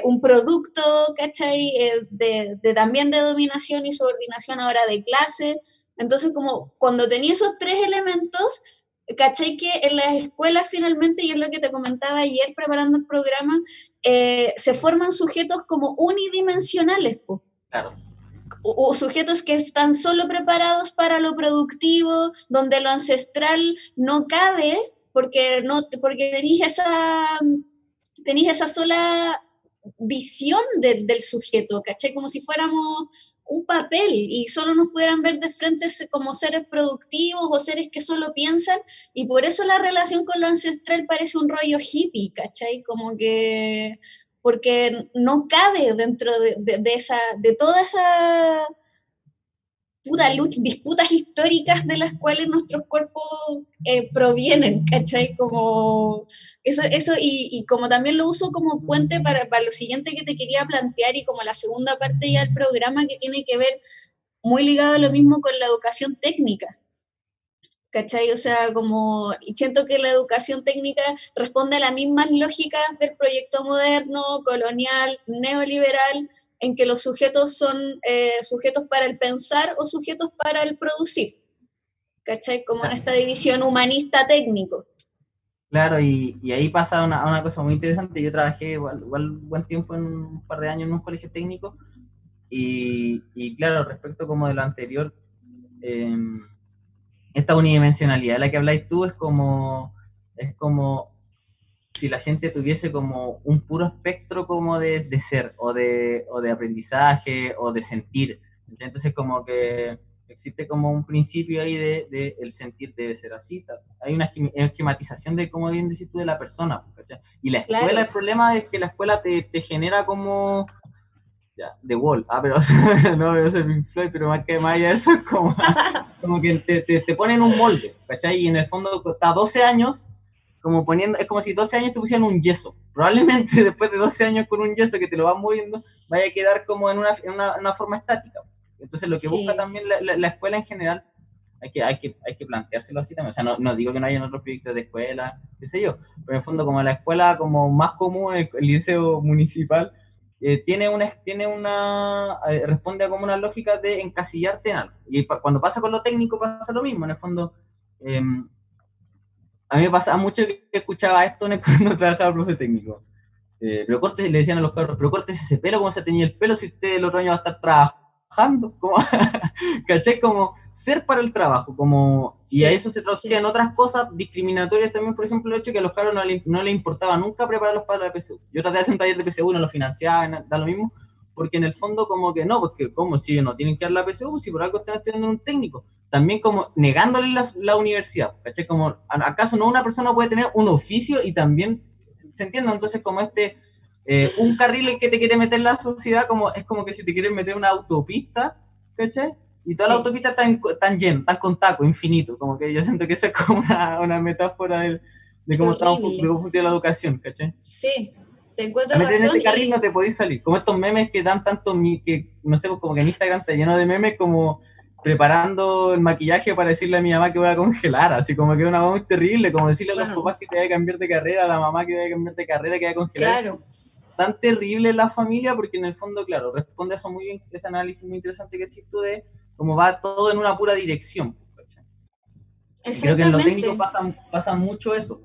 un producto, ¿cachai? También de dominación y subordinación ahora de clase. Entonces, como cuando tenía esos tres elementos, ¿cachai? Que en las escuelas finalmente, y es lo que te comentaba ayer preparando el programa, se forman sujetos como unidimensionales, po. Claro, O sujetos que están solo preparados para lo productivo, donde lo ancestral no cabe, porque tenéis esa sola visión del sujeto, ¿cachai? Como si fuéramos un papel y solo nos pudieran ver de frente como seres productivos o seres que solo piensan, y por eso la relación con lo ancestral parece un rollo hippie, ¿cachai? Como que porque no cabe dentro de toda esa disputas históricas de las cuales nuestros cuerpos provienen, ¿cachai? Como eso y como también lo uso como puente para lo siguiente que te quería plantear y como la segunda parte ya del programa que tiene que ver muy ligado a lo mismo con la educación técnica. ¿Cachai? O sea, como siento que la educación técnica responde a las mismas lógicas del proyecto moderno, colonial, neoliberal, en que los sujetos son sujetos para el pensar o sujetos para el producir. ¿Cachai? Como en esta división humanista-técnico. claro, y ahí pasa una cosa muy interesante. Yo trabajé igual buen tiempo, en un par de años en un colegio técnico, y claro, respecto como de lo anterior, eh, esta unidimensionalidad de la que habláis tú es como si la gente tuviese como un puro espectro como de ser o de aprendizaje o de sentir. Entonces como que existe como un principio ahí de el sentir debe ser así. Tal. Hay una esquematización de, como bien decís tú, de la persona. ¿Cachai? Y la escuela, Claro. el problema es que la escuela te genera como... Ya, The Wall, pero no, no sé Pink Floyd, pero más allá de eso es como que te ponen un molde, ¿cachai? Y en el fondo está 12 años como poniendo, es como si 12 años te pusieran un yeso. Probablemente después de 12 años con un yeso que te lo vas moviendo, vaya a quedar como en una forma estática. Entonces lo que busca Sí, también la escuela en general, hay que planteárselo así también. O sea, no digo que no hayan otros proyectos de escuela, qué sé yo, pero en el fondo como la escuela como más común, el liceo municipal, responde a como una lógica de encasillarte en algo. Y cuando pasa con lo técnico pasa lo mismo, en el fondo. A mí me pasaba mucho que escuchaba esto cuando trabajaba profe técnico. Pero cortes, le decían a los cabros, pero cortes ese pelo, ¿cómo se tenía el pelo si usted el otro año va a estar trabajando? ¿Cómo? ¿Cachai? Como ser para el trabajo, y a sí, eso se traducía sí, en otras cosas discriminatorias también, por ejemplo, el hecho que a los cabros no les importaba nunca prepararlos para la PSU. Yo traté de hacer un taller de PSU, no lo financiaba, da lo mismo, porque en el fondo como que no, porque como si ellos no tienen que dar la PSU, si por algo están estudiando un técnico. También como negándole la universidad, ¿cachai? Como, ¿acaso no una persona puede tener un oficio y también, se entiende? Entonces como un carril el que te quiere meter la sociedad, es como que si te quieren meter una autopista, ¿cachai? Y toda la sí, autopista tan llena, tan con taco, infinito, como que yo siento que esa es como una metáfora de qué cómo de horrible. cómo funciona la educación, ¿cachai? Sí, te A encuentro meter en razón ese carril no y te podéis salir. Como estos memes que dan tanto, que no sé, pues como que en Instagram está lleno de memes como preparando el maquillaje para decirle a mi mamá que voy a congelar, así como que es una cosa muy terrible, como decirle a los bueno, papás que te vaya a cambiar de carrera, a la mamá que vaya a cambiar de carrera, que vaya a congelar. Es claro, tan terrible la familia porque en el fondo, claro, responde a eso muy bien, ese análisis muy interesante que hiciste tú de cómo va todo en una pura dirección. Y creo que en lo técnico exactamente. pasa mucho eso,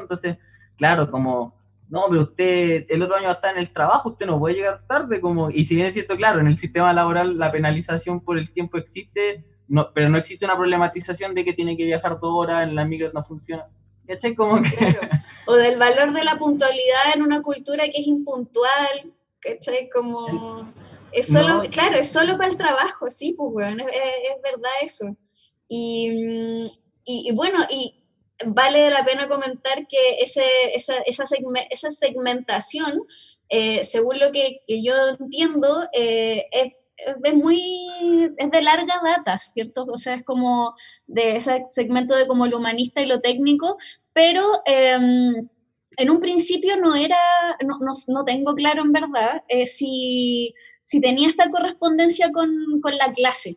entonces, claro, como, no, pero usted el otro año va a estar en el trabajo, usted no puede llegar tarde, y si bien es cierto, claro, en el sistema laboral la penalización por el tiempo existe, no, pero no existe una problematización de que tiene que viajar 2 horas, en la micro no funciona. ¿Cachai? Como que... Claro. O del valor de la puntualidad en una cultura que es impuntual, ¿cachai? Como, es solo, No, claro, es solo para el trabajo, sí, pues, bueno, es verdad eso. Y, y bueno, y vale la pena comentar que esa segmentación, según lo que yo entiendo, es de larga data, ¿cierto? O sea, es como de ese segmento de como lo humanista y lo técnico, pero en un principio no era, no tengo claro en verdad si tenía esta correspondencia con la clase,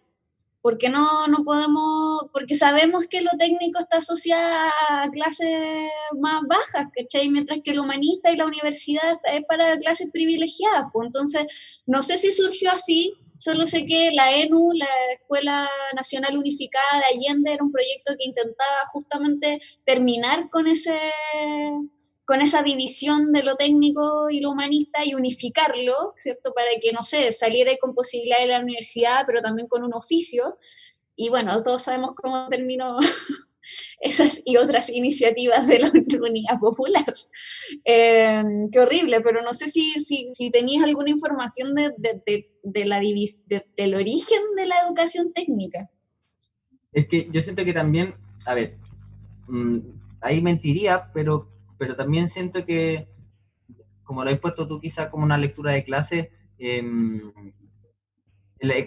porque no podemos, porque sabemos que lo técnico está asociado a clases más bajas, ¿cachai? Mientras que lo humanista y la universidad es para clases privilegiadas, pues entonces no sé si surgió así, solo sé que la ENU, la Escuela Nacional Unificada de Allende, era un proyecto que intentaba justamente terminar con esa división de lo técnico y lo humanista y unificarlo, ¿cierto? Para que, no sé, saliera con posibilidades de la universidad, pero también con un oficio. Y bueno, todos sabemos cómo terminó esas y otras iniciativas de la Unidad Popular. Qué horrible, pero no sé si tenías alguna información del origen de la educación técnica. es que yo siento que también, a ver, mmm, ahí mentiría, pero también siento que, como lo has puesto tú quizá como una lectura de clase, el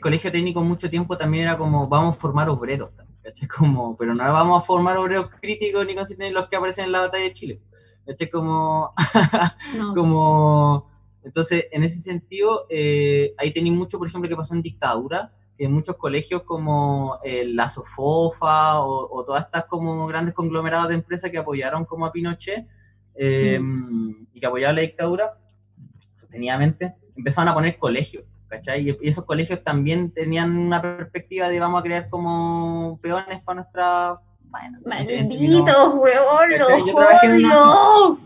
colegio técnico mucho tiempo también era como vamos a formar obreros, ¿cachai? Como, pero no vamos a formar obreros críticos ni consistentes los que aparecen en la batalla de Chile, ¿cachai? Como, No, como, entonces en ese sentido, ahí tenéis mucho, por ejemplo, que pasó en dictadura, que en muchos colegios como la Sofofa o todas estas como grandes conglomerados de empresas que apoyaron como a Pinochet mm, y que apoyaban la dictadura, sostenidamente, empezaron a poner colegios, ¿cachai? Y esos colegios también tenían una perspectiva de vamos a crear como peones para nuestra, bueno, en términos, malditos, huevón, ¿cachai? los Yo trabajé en una, odio.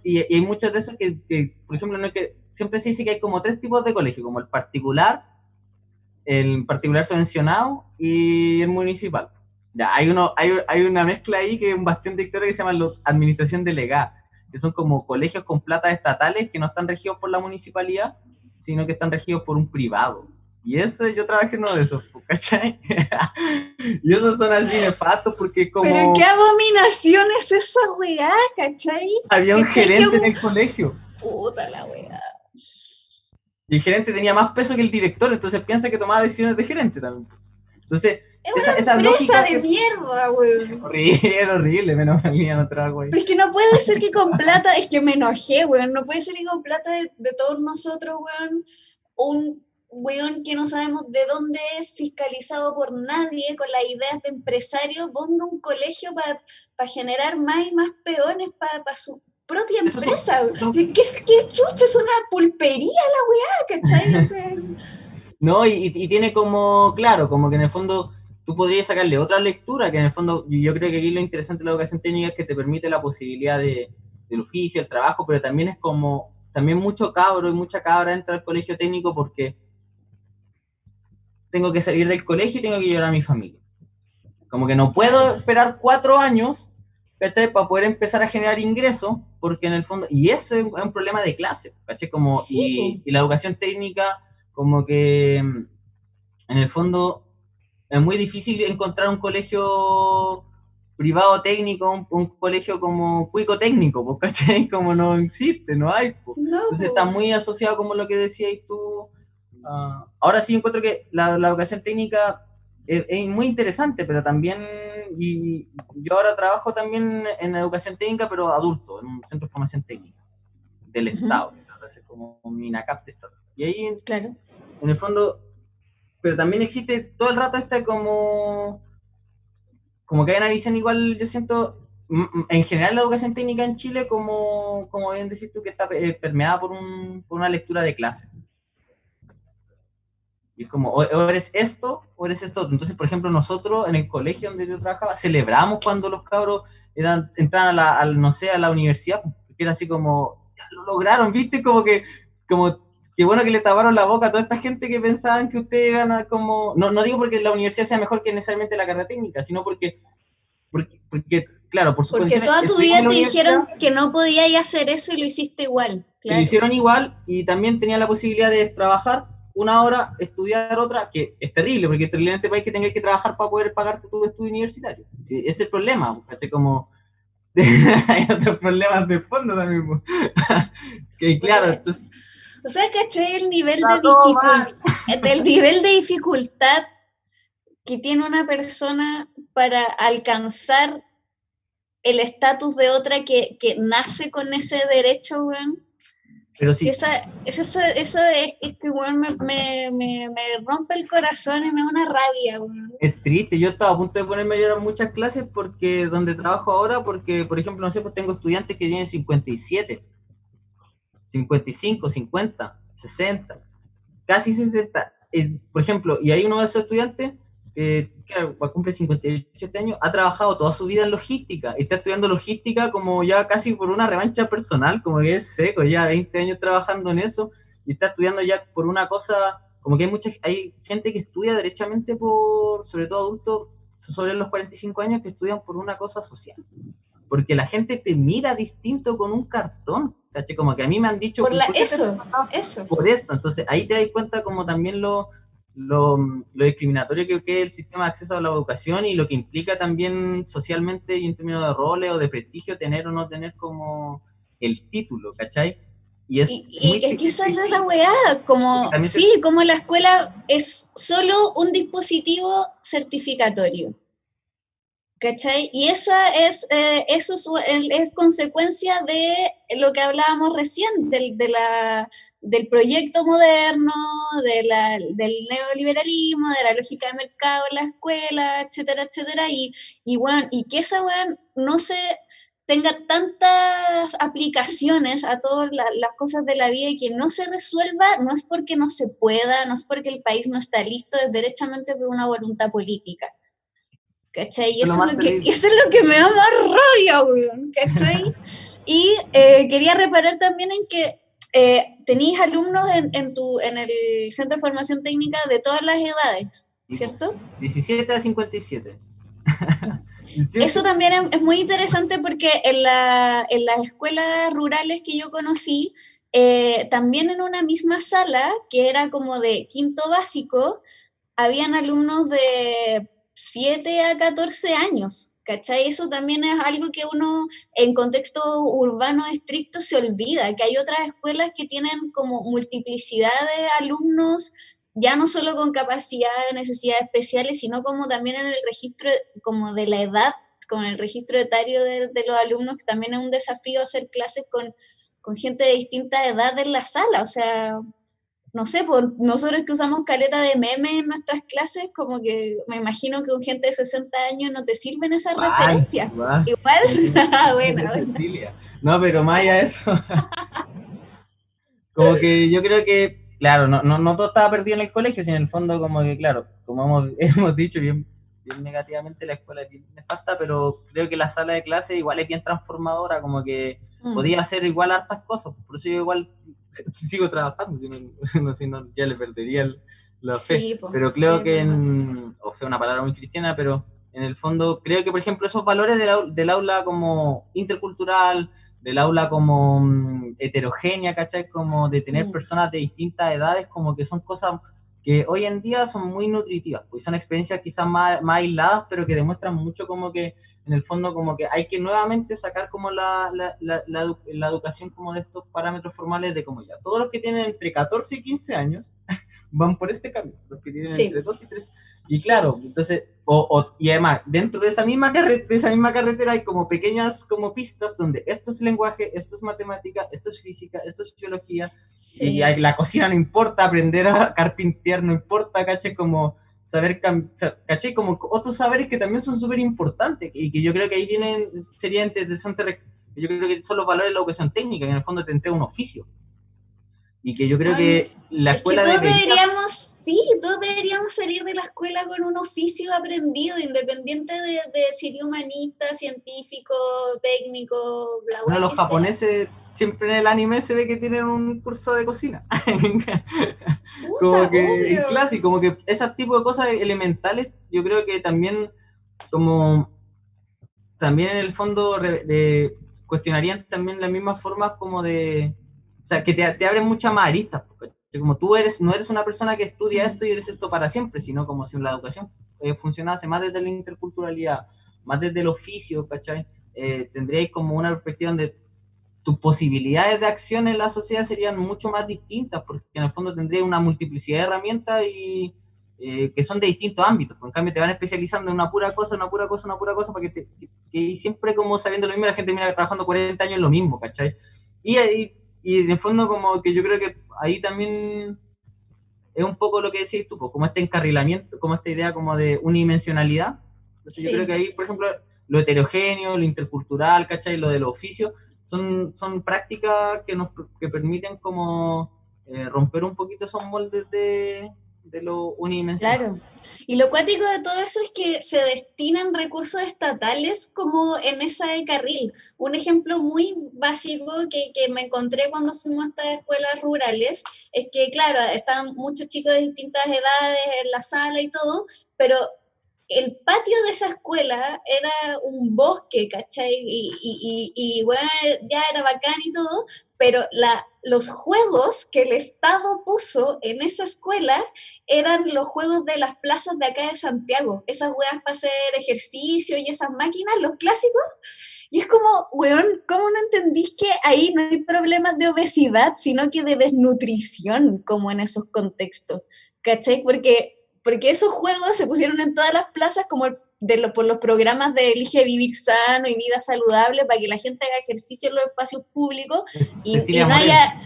y hay muchos de esos que, por ejemplo, no es que siempre se dice que hay como 3 tipos de colegio, como el particular subvencionado y el municipal. Ya, hay una mezcla ahí que es un bastión de victoria que se llama administración delegada, que son como colegios con plata estatales que no están regidos por la municipalidad, sino que están regidos por un privado. Y eso, yo trabajé en uno de esos, ¿cachai? Y esos son así nefastos porque Pero qué como abominación es esa weá, ¿cachai? había un ¿Cachai? Qué gerente en el colegio puta la weá. y el gerente tenía más peso que el director, entonces piensa que tomaba decisiones de gerente también. Entonces, Es una Esas empresa lógicas de mierda, weón. horrible, horrible, menos mal ya no trago ahí. Pero es que no puede ser que con plata, es que me enojé, weón, no puede ser que con plata de todos nosotros, weón, un weón que no sabemos de dónde es, fiscalizado por nadie, con las ideas de empresario, ponga un colegio para generar más y más peones para su propia Esos son, empresa. son- ¿Qué chucha? Es una pulpería la weá, ¿cachai? O sea, no, y tiene como, claro, como que en el fondo tú podrías sacarle otra lectura, que en el fondo yo creo que aquí lo interesante de la educación técnica es que te permite la posibilidad del oficio, el trabajo, pero también es como, también mucho cabro y mucha cabra entra al colegio técnico porque tengo que salir del colegio y tengo que llevar a mi familia. Como que no puedo claro. esperar 4 años, ¿cachai? Para poder empezar a generar ingresos, porque en el fondo, y eso es un problema de clase, ¿cachai? Como, Sí, po. y la educación técnica, como que en el fondo es muy difícil encontrar un colegio privado técnico, un colegio como cuico técnico, pues, ¿cachai? Como no existe, no hay, pues. No, Entonces está po. muy asociado como lo que decías tú. Ahora sí encuentro que la educación técnica es muy interesante, pero también, y yo ahora trabajo también en educación técnica, pero adulto, en un centro de formación técnica del Ujú, Estado, es como un INACAP de Estado. Y ahí, claro. en el fondo, pero también existe todo el rato esta como que hay una visión igual, yo siento, en general la educación técnica en Chile, como bien decís tú, que está permeada por una lectura de clase. Y es como, o eres esto o eres esto otro. Entonces, por ejemplo, nosotros en el colegio donde yo trabajaba, celebramos cuando los cabros entraban no sé, a la universidad, porque era así como, ya lo lograron, ¿viste? Como, qué bueno que le taparon la boca a toda esta gente que pensaban que ustedes iban a como, no digo porque la universidad sea mejor que necesariamente la carrera técnica, sino porque claro, por sus Porque condiciones, toda tu estuvimos en vida la te universidad, dijeron que no podías hacer eso y lo hiciste igual, y lo claro. hicieron igual y también tenían la posibilidad de trabajar 1 hora, estudiar otra, que es terrible, porque es terrible en este país que tengas que trabajar para poder pagarte tu estudio universitario. Sí, ese es el problema, porque como hay otros problemas de fondo también. Pues. Que Por claro, la entonces O sea, ¿cachai? está todo mal. El nivel de dificultad que tiene una persona para alcanzar el estatus de otra que nace con ese derecho, weón. Pero Si sí, eso es que, weón, me rompe el corazón y me da una rabia, weón. es triste. Yo estaba a punto de ponerme a llorar muchas clases porque donde trabajo ahora, porque, por ejemplo, no sé, pues tengo estudiantes que tienen 57, 55, 50, 60, casi 60. Por ejemplo, y hay uno de esos estudiantes que cumple 57 años, ha trabajado toda su vida en logística y está estudiando logística como ya casi por una revancha personal, como que es seco, ya 20 años trabajando en eso y está estudiando ya por una cosa, como que hay gente que estudia derechamente sobre todo adultos, sobre los 45 años, que estudian por una cosa social porque la gente te mira distinto con un cartón, ¿caché? Como que a mí me han dicho, ¿por qué te has pasado Eso. por esto? Entonces ahí te das cuenta como también lo discriminatorio que es el sistema de acceso a la educación y lo que implica también socialmente y en términos de roles o de prestigio tener o no tener como el título, ¿cachai? Y es Y muy que esa triste es la weá, porque como, también se... sí, como la escuela es solo un dispositivo certificatorio. ¿Cachai? Y eso es consecuencia de lo que hablábamos recién, del proyecto moderno, del neoliberalismo, de la lógica de mercado en la escuela, etcétera, etcétera. Bueno, y que esa weá no se tenga tantas aplicaciones a todas las cosas de la vida y que no se resuelva, no es porque no se pueda, no es porque el país no está listo, es derechamente por una voluntad política. ¿Cachai? Y Es lo eso es más lo que, terrible. eso es lo que me da más rabia, weón, ¿cachai? Y quería reparar también en que tenéis alumnos en el Centro de Formación Técnica de todas las edades, Tipo, ¿cierto? 17 a 57. Eso 18. también es muy interesante porque en las escuelas rurales que yo conocí, también en una misma sala, que era como de quinto básico, habían alumnos de 7 a 14 años, ¿cachai? Eso también es algo que uno en contexto urbano estricto se olvida, que hay otras escuelas que tienen como multiplicidad de alumnos ya no solo con capacidad de necesidades especiales, sino como también en el registro como de la edad, con el registro etario de los alumnos, que también es un desafío hacer clases con gente de distinta edad en la sala, o sea, no sé, por nosotros que usamos caleta de meme en nuestras clases, como que me imagino que un gente de 60 años no te sirven esas Igual, referencias. igual. Igual, bueno, De bueno. Cecilia. No, pero más allá de eso, como que yo creo que, claro, no todo estaba perdido en el colegio, sino en el fondo como que, claro, como hemos dicho bien negativamente, la escuela es bien nefasta, pero creo que la sala de clase igual es bien transformadora, como que Mm, podía hacer igual hartas cosas, por eso yo igual sigo trabajando, si no ya le perdería la fe, sí, pues, pero sí, creo es que verdad. o fe una palabra muy cristiana, pero en el fondo creo que, por ejemplo, esos valores del aula como intercultural, del aula como heterogénea, ¿cachai? Como de tener Mm, personas de distintas edades, como que son cosas que hoy en día son muy nutritivas, pues son experiencias quizás más aisladas, pero que demuestran mucho como que en el fondo como que hay que nuevamente sacar como la educación como de estos parámetros formales de como ya, todos los que tienen entre 14 y 15 años van por este camino, los que tienen sí, entre 2 y 3. Y sí, claro, entonces, y además, dentro de esa misma carretera hay como pequeñas como pistas donde esto es lenguaje, esto es matemática, esto es física, esto es biología, y sí, la cocina no importa, aprender a carpintear no importa, caché, como saber, caché, como otros saberes que también son súper importantes, y que yo creo que ahí sí. sería interesante, yo creo que son los valores de la educación técnica, que en el fondo te entrega un oficio y que yo creo Bueno, que la es que escuela debería, todos deberíamos salir de la escuela con un oficio aprendido, independiente de si eres humanista, científico, técnico, la bueno, wea los que sea. japoneses siempre en el anime se ve que tienen un curso de cocina. Puta, Como que, y obvio. claro, y como que ese tipo de cosas elementales, yo creo que también, como, también en el fondo cuestionarían también las mismas formas como de, o sea, que te abren muchas más aristas, porque como tú no eres una persona que estudia Mm, esto y eres esto para siempre, sino como si la educación funcionase más desde la interculturalidad, más desde el oficio, ¿cachai? Tendríais como una perspectiva donde tus posibilidades de acción en la sociedad serían mucho más distintas, porque en el fondo tendrías una multiplicidad de herramientas y que son de distintos ámbitos. En cambio, te van especializando en una pura cosa, una pura cosa, una pura cosa, para que siempre como sabiendo lo mismo, la gente mira trabajando 40 años en lo mismo, ¿cachai? Y en el fondo como que yo creo que ahí también es un poco lo que decís tú, pues, como este encarrilamiento, como esta idea como de unidimensionalidad. Entonces yo creo que sí. ahí, por ejemplo, lo heterogéneo, lo intercultural, ¿cachai? Lo del oficio, son prácticas que permiten como romper un poquito esos moldes de lo unidimensional. Claro. Y lo cuático de todo eso es que se destinan recursos estatales como en esa de carril. Un ejemplo muy básico que me encontré cuando fuimos a estas escuelas rurales es que, claro, estaban muchos chicos de distintas edades en la sala y todo, pero el patio de esa escuela era un bosque, ¿cachai? Y bueno, ya era bacán y todo, pero los juegos que el Estado puso en esa escuela eran los juegos de las plazas de acá de Santiago, esas weas para hacer ejercicio y esas máquinas, los clásicos, y es como, weón, ¿cómo no entendís que ahí no hay problemas de obesidad, sino que de desnutrición, como en esos contextos? ¿Cachai? Porque esos juegos se pusieron en todas las plazas como por los programas de Elige Vivir Sano y Vida Saludable para que la gente haga ejercicio en los espacios públicos y Cecilia no Morel. haya,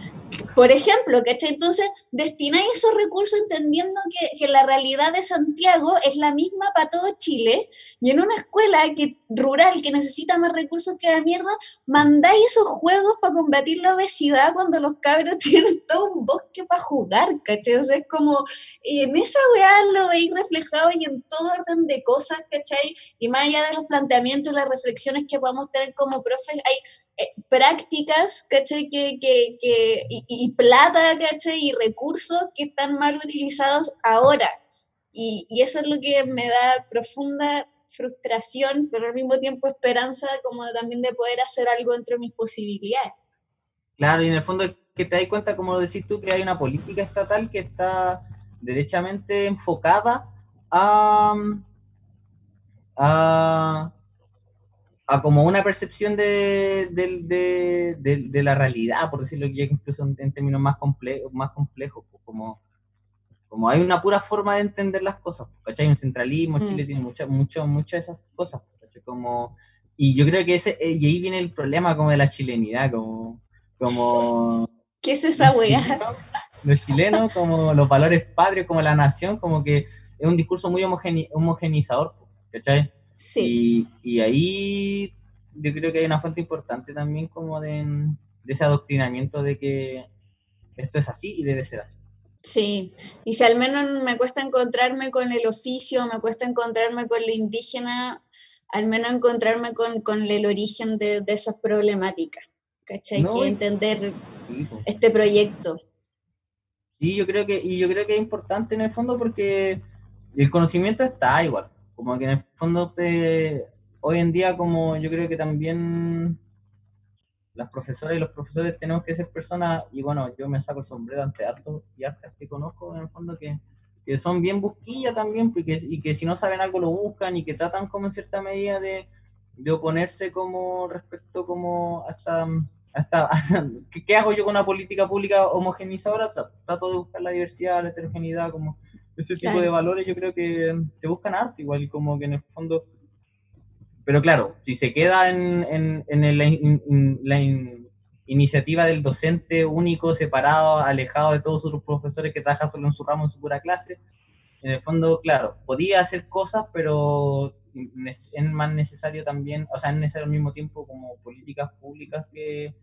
por ejemplo, ¿cachai? Entonces, destináis esos recursos entendiendo que la realidad de Santiago es la misma para todo Chile y en una escuela rural que necesita más recursos que la mierda, mandáis esos juegos para combatir la obesidad cuando los cabros tienen todo un bosque para jugar, ¿cachai? O sea, es como, y en esa weá lo veis reflejado y en todo orden de cosas, ¿cachai? Y más allá de los planteamientos y las reflexiones que podamos tener como profes, hay prácticas, ¿cachai? Y plata, ¿cachai? Y recursos que están mal utilizados ahora. Y eso es lo que me da profunda frustración, pero al mismo tiempo esperanza como también de poder hacer algo entre mis posibilidades. Claro, y en el fondo es que te das cuenta, como decís tú, que hay una política estatal que está derechamente enfocada a, a, a como una percepción de la realidad, por decirlo ya incluso en términos más complejos, pues, como Como hay una pura forma de entender las cosas, ¿cachai? Un centralismo, Chile tiene muchas de esas cosas, ¿cachai? Como, y yo creo que y ahí viene el problema como de la chilenidad, como ¿Qué es esa weá? los chilenos, como los valores patrios, como la nación, como que es un discurso muy homogenizador, ¿cachai? Sí. Y ahí yo creo que hay una fuente importante también como de ese adoctrinamiento de que esto es así y debe ser así. Sí, y si al menos me cuesta encontrarme con el oficio, me cuesta encontrarme con lo indígena, al menos encontrarme con el origen de esas problemáticas, ¿cachai? No, Que entender sí, pues. este proyecto. Sí, yo creo que es importante en el fondo porque el conocimiento está igual, como que en el fondo hoy en día como yo creo que también las profesoras y los profesores tenemos que ser personas, y bueno, yo me saco el sombrero ante hartos y hartas que conozco en el fondo que son bien busquillas también, y que si no saben algo lo buscan y que tratan como en cierta medida de oponerse como respecto como hasta ¿qué hago yo con una política pública homogeneizadora? Trato de buscar la diversidad, la heterogeneidad, como ese tipo de Claro, valores yo creo que se buscan harto, igual y como que en el fondo pero claro, si se queda la iniciativa del docente único, separado, alejado de todos sus profesores que trabajan solo en su ramo, en su pura clase, en el fondo, claro, podía hacer cosas, pero es más necesario también, o sea, es necesario al mismo tiempo como políticas públicas que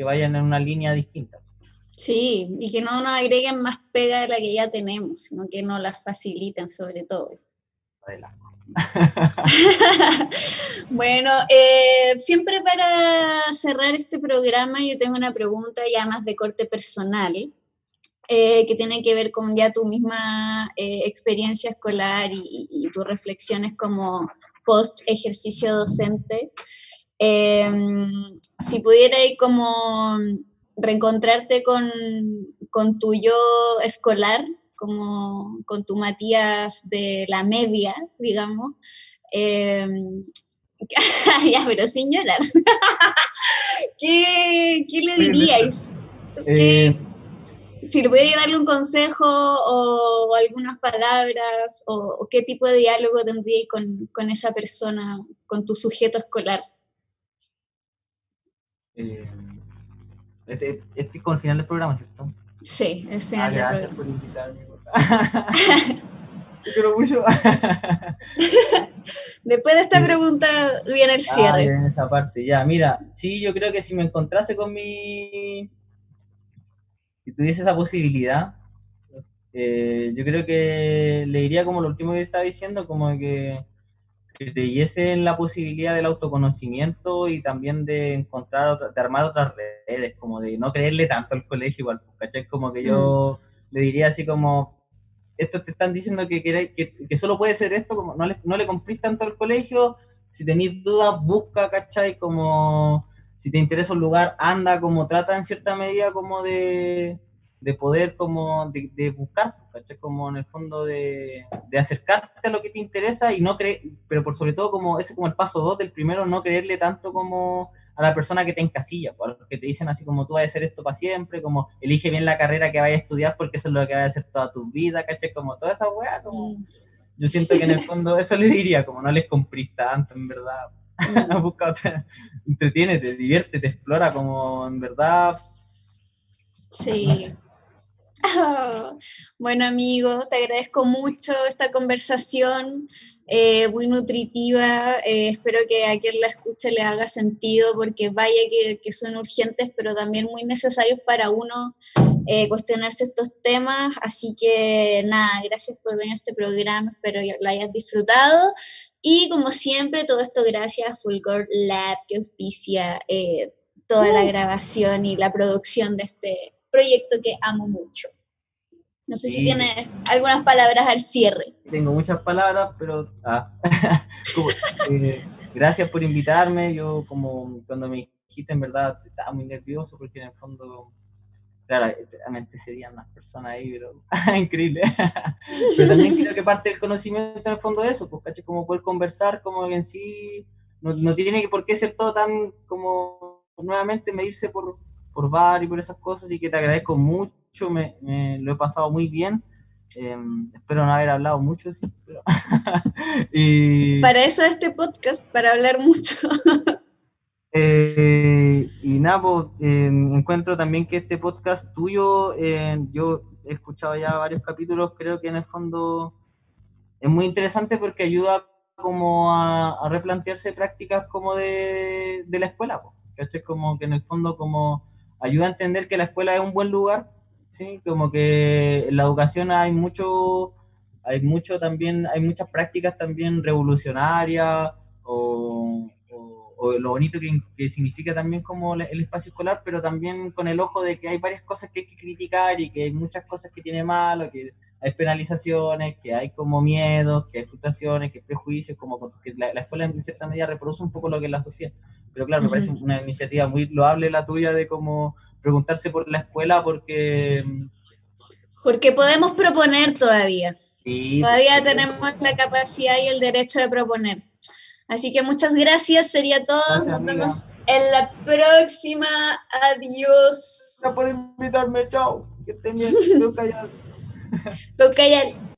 vayan en una línea distinta. sí, y que no nos agreguen más pega de la que ya tenemos, sino que nos las faciliten sobre todo. Adelante. Bueno, siempre para cerrar este programa yo tengo una pregunta ya más de corte personal, que tiene que ver con ya tu misma experiencia escolar y tus reflexiones como post ejercicio docente. Eh, si pudiera ir como reencontrarte con tu yo escolar, como con tu Matías de la media, digamos, eh, ya, pero sin llorar. ¿Qué le diríais? Eh, ¿Qué, si le pudiera darle un consejo o algunas palabras o qué tipo de diálogo tendríais con esa persona, con tu sujeto escolar? eh, este es con el final del programa, ¿cierto? Sí, el Ah, final del gracias programa. por invitarme. Te quiero mucho. Después de esta pregunta viene el Ah, ya cierre. en esa parte, ya, mira, sí, yo creo que si me encontrase si tuviese esa posibilidad, yo creo que le diría como lo último que estaba diciendo, como que creyese en la posibilidad del autoconocimiento y también de encontrar, de armar otras redes, como de no creerle tanto al colegio igual, ¿cachai? Como que Mm, yo le diría así como, esto te están diciendo que solo puede ser esto, como no le comprís tanto al colegio, si tenéis dudas, busca, ¿cachai? Como si te interesa un lugar, anda, como trata en cierta medida como de poder como de buscar, ¿cachai? Como en el fondo de acercarte a lo que te interesa y no creer, pero por sobre todo como ese como el paso dos del primero, no creerle tanto como a la persona que te encasilla, a los que te dicen así como tú vas a hacer esto para siempre, como elige bien la carrera que vayas a estudiar porque eso es lo que vas a hacer toda tu vida, ¿cachai? Como toda esa weá, como mm, yo siento que en el fondo eso les diría, como no les comprís tanto, en verdad, mm. busca otra, entretiénete, diviértete, explora, como en verdad, no Sí. sé. Oh, bueno, amigo, te agradezco mucho esta conversación, muy nutritiva. Espero que a quien la escuche le haga sentido, porque vaya que son urgentes, pero también muy necesarios para uno cuestionarse estos temas. Así que nada, gracias por venir a este programa, espero que lo hayas disfrutado. Y como siempre, todo esto gracias a Fulgor Lab, que auspicia toda la grabación y la producción de este proyecto que amo mucho. No sé si Sí, tiene algunas palabras al cierre. tengo muchas palabras, pero como, gracias por invitarme. Yo como cuando me dijiste en verdad estaba muy nervioso porque en el fondo, claro, me antecedían las personas ahí, pero increíble. Pero también creo que parte del conocimiento en el fondo de eso, pues, ¿cachai? Como poder conversar, como en sí, no tiene por qué ser todo tan como nuevamente medirse por VAR y por esas cosas, y que te agradezco mucho, lo he pasado muy bien. Espero no haber hablado mucho, sí, pero y, Para eso este podcast, para hablar mucho. y nada, pues, encuentro también que este podcast tuyo, yo he escuchado ya varios capítulos, creo que en el fondo es muy interesante porque ayuda como a replantearse prácticas como de la escuela, po, ¿cachai? Como que en el fondo como ayuda a entender que la escuela es un buen lugar, ¿sí? Como que en la educación hay mucho también, hay muchas prácticas también revolucionarias o lo bonito que significa también como el espacio escolar, pero también con el ojo de que hay varias cosas que hay que criticar y que hay muchas cosas que tiene malo, que hay penalizaciones, que hay como miedos, que hay frustraciones, que hay prejuicios, como que la escuela en cierta medida reproduce un poco lo que es la sociedad. Pero claro, me parece Ujú. una iniciativa muy loable la tuya de como preguntarse por la escuela porque Porque podemos proponer todavía. sí, pues Todavía se pueden tenemos proponer. la capacidad y el derecho de proponer. Así que muchas gracias, sería todo. Gracias, Nos amiga. vemos en la próxima. Adiós. Gracias por invitarme, chao. Que estén bien. Tengo que Toca ya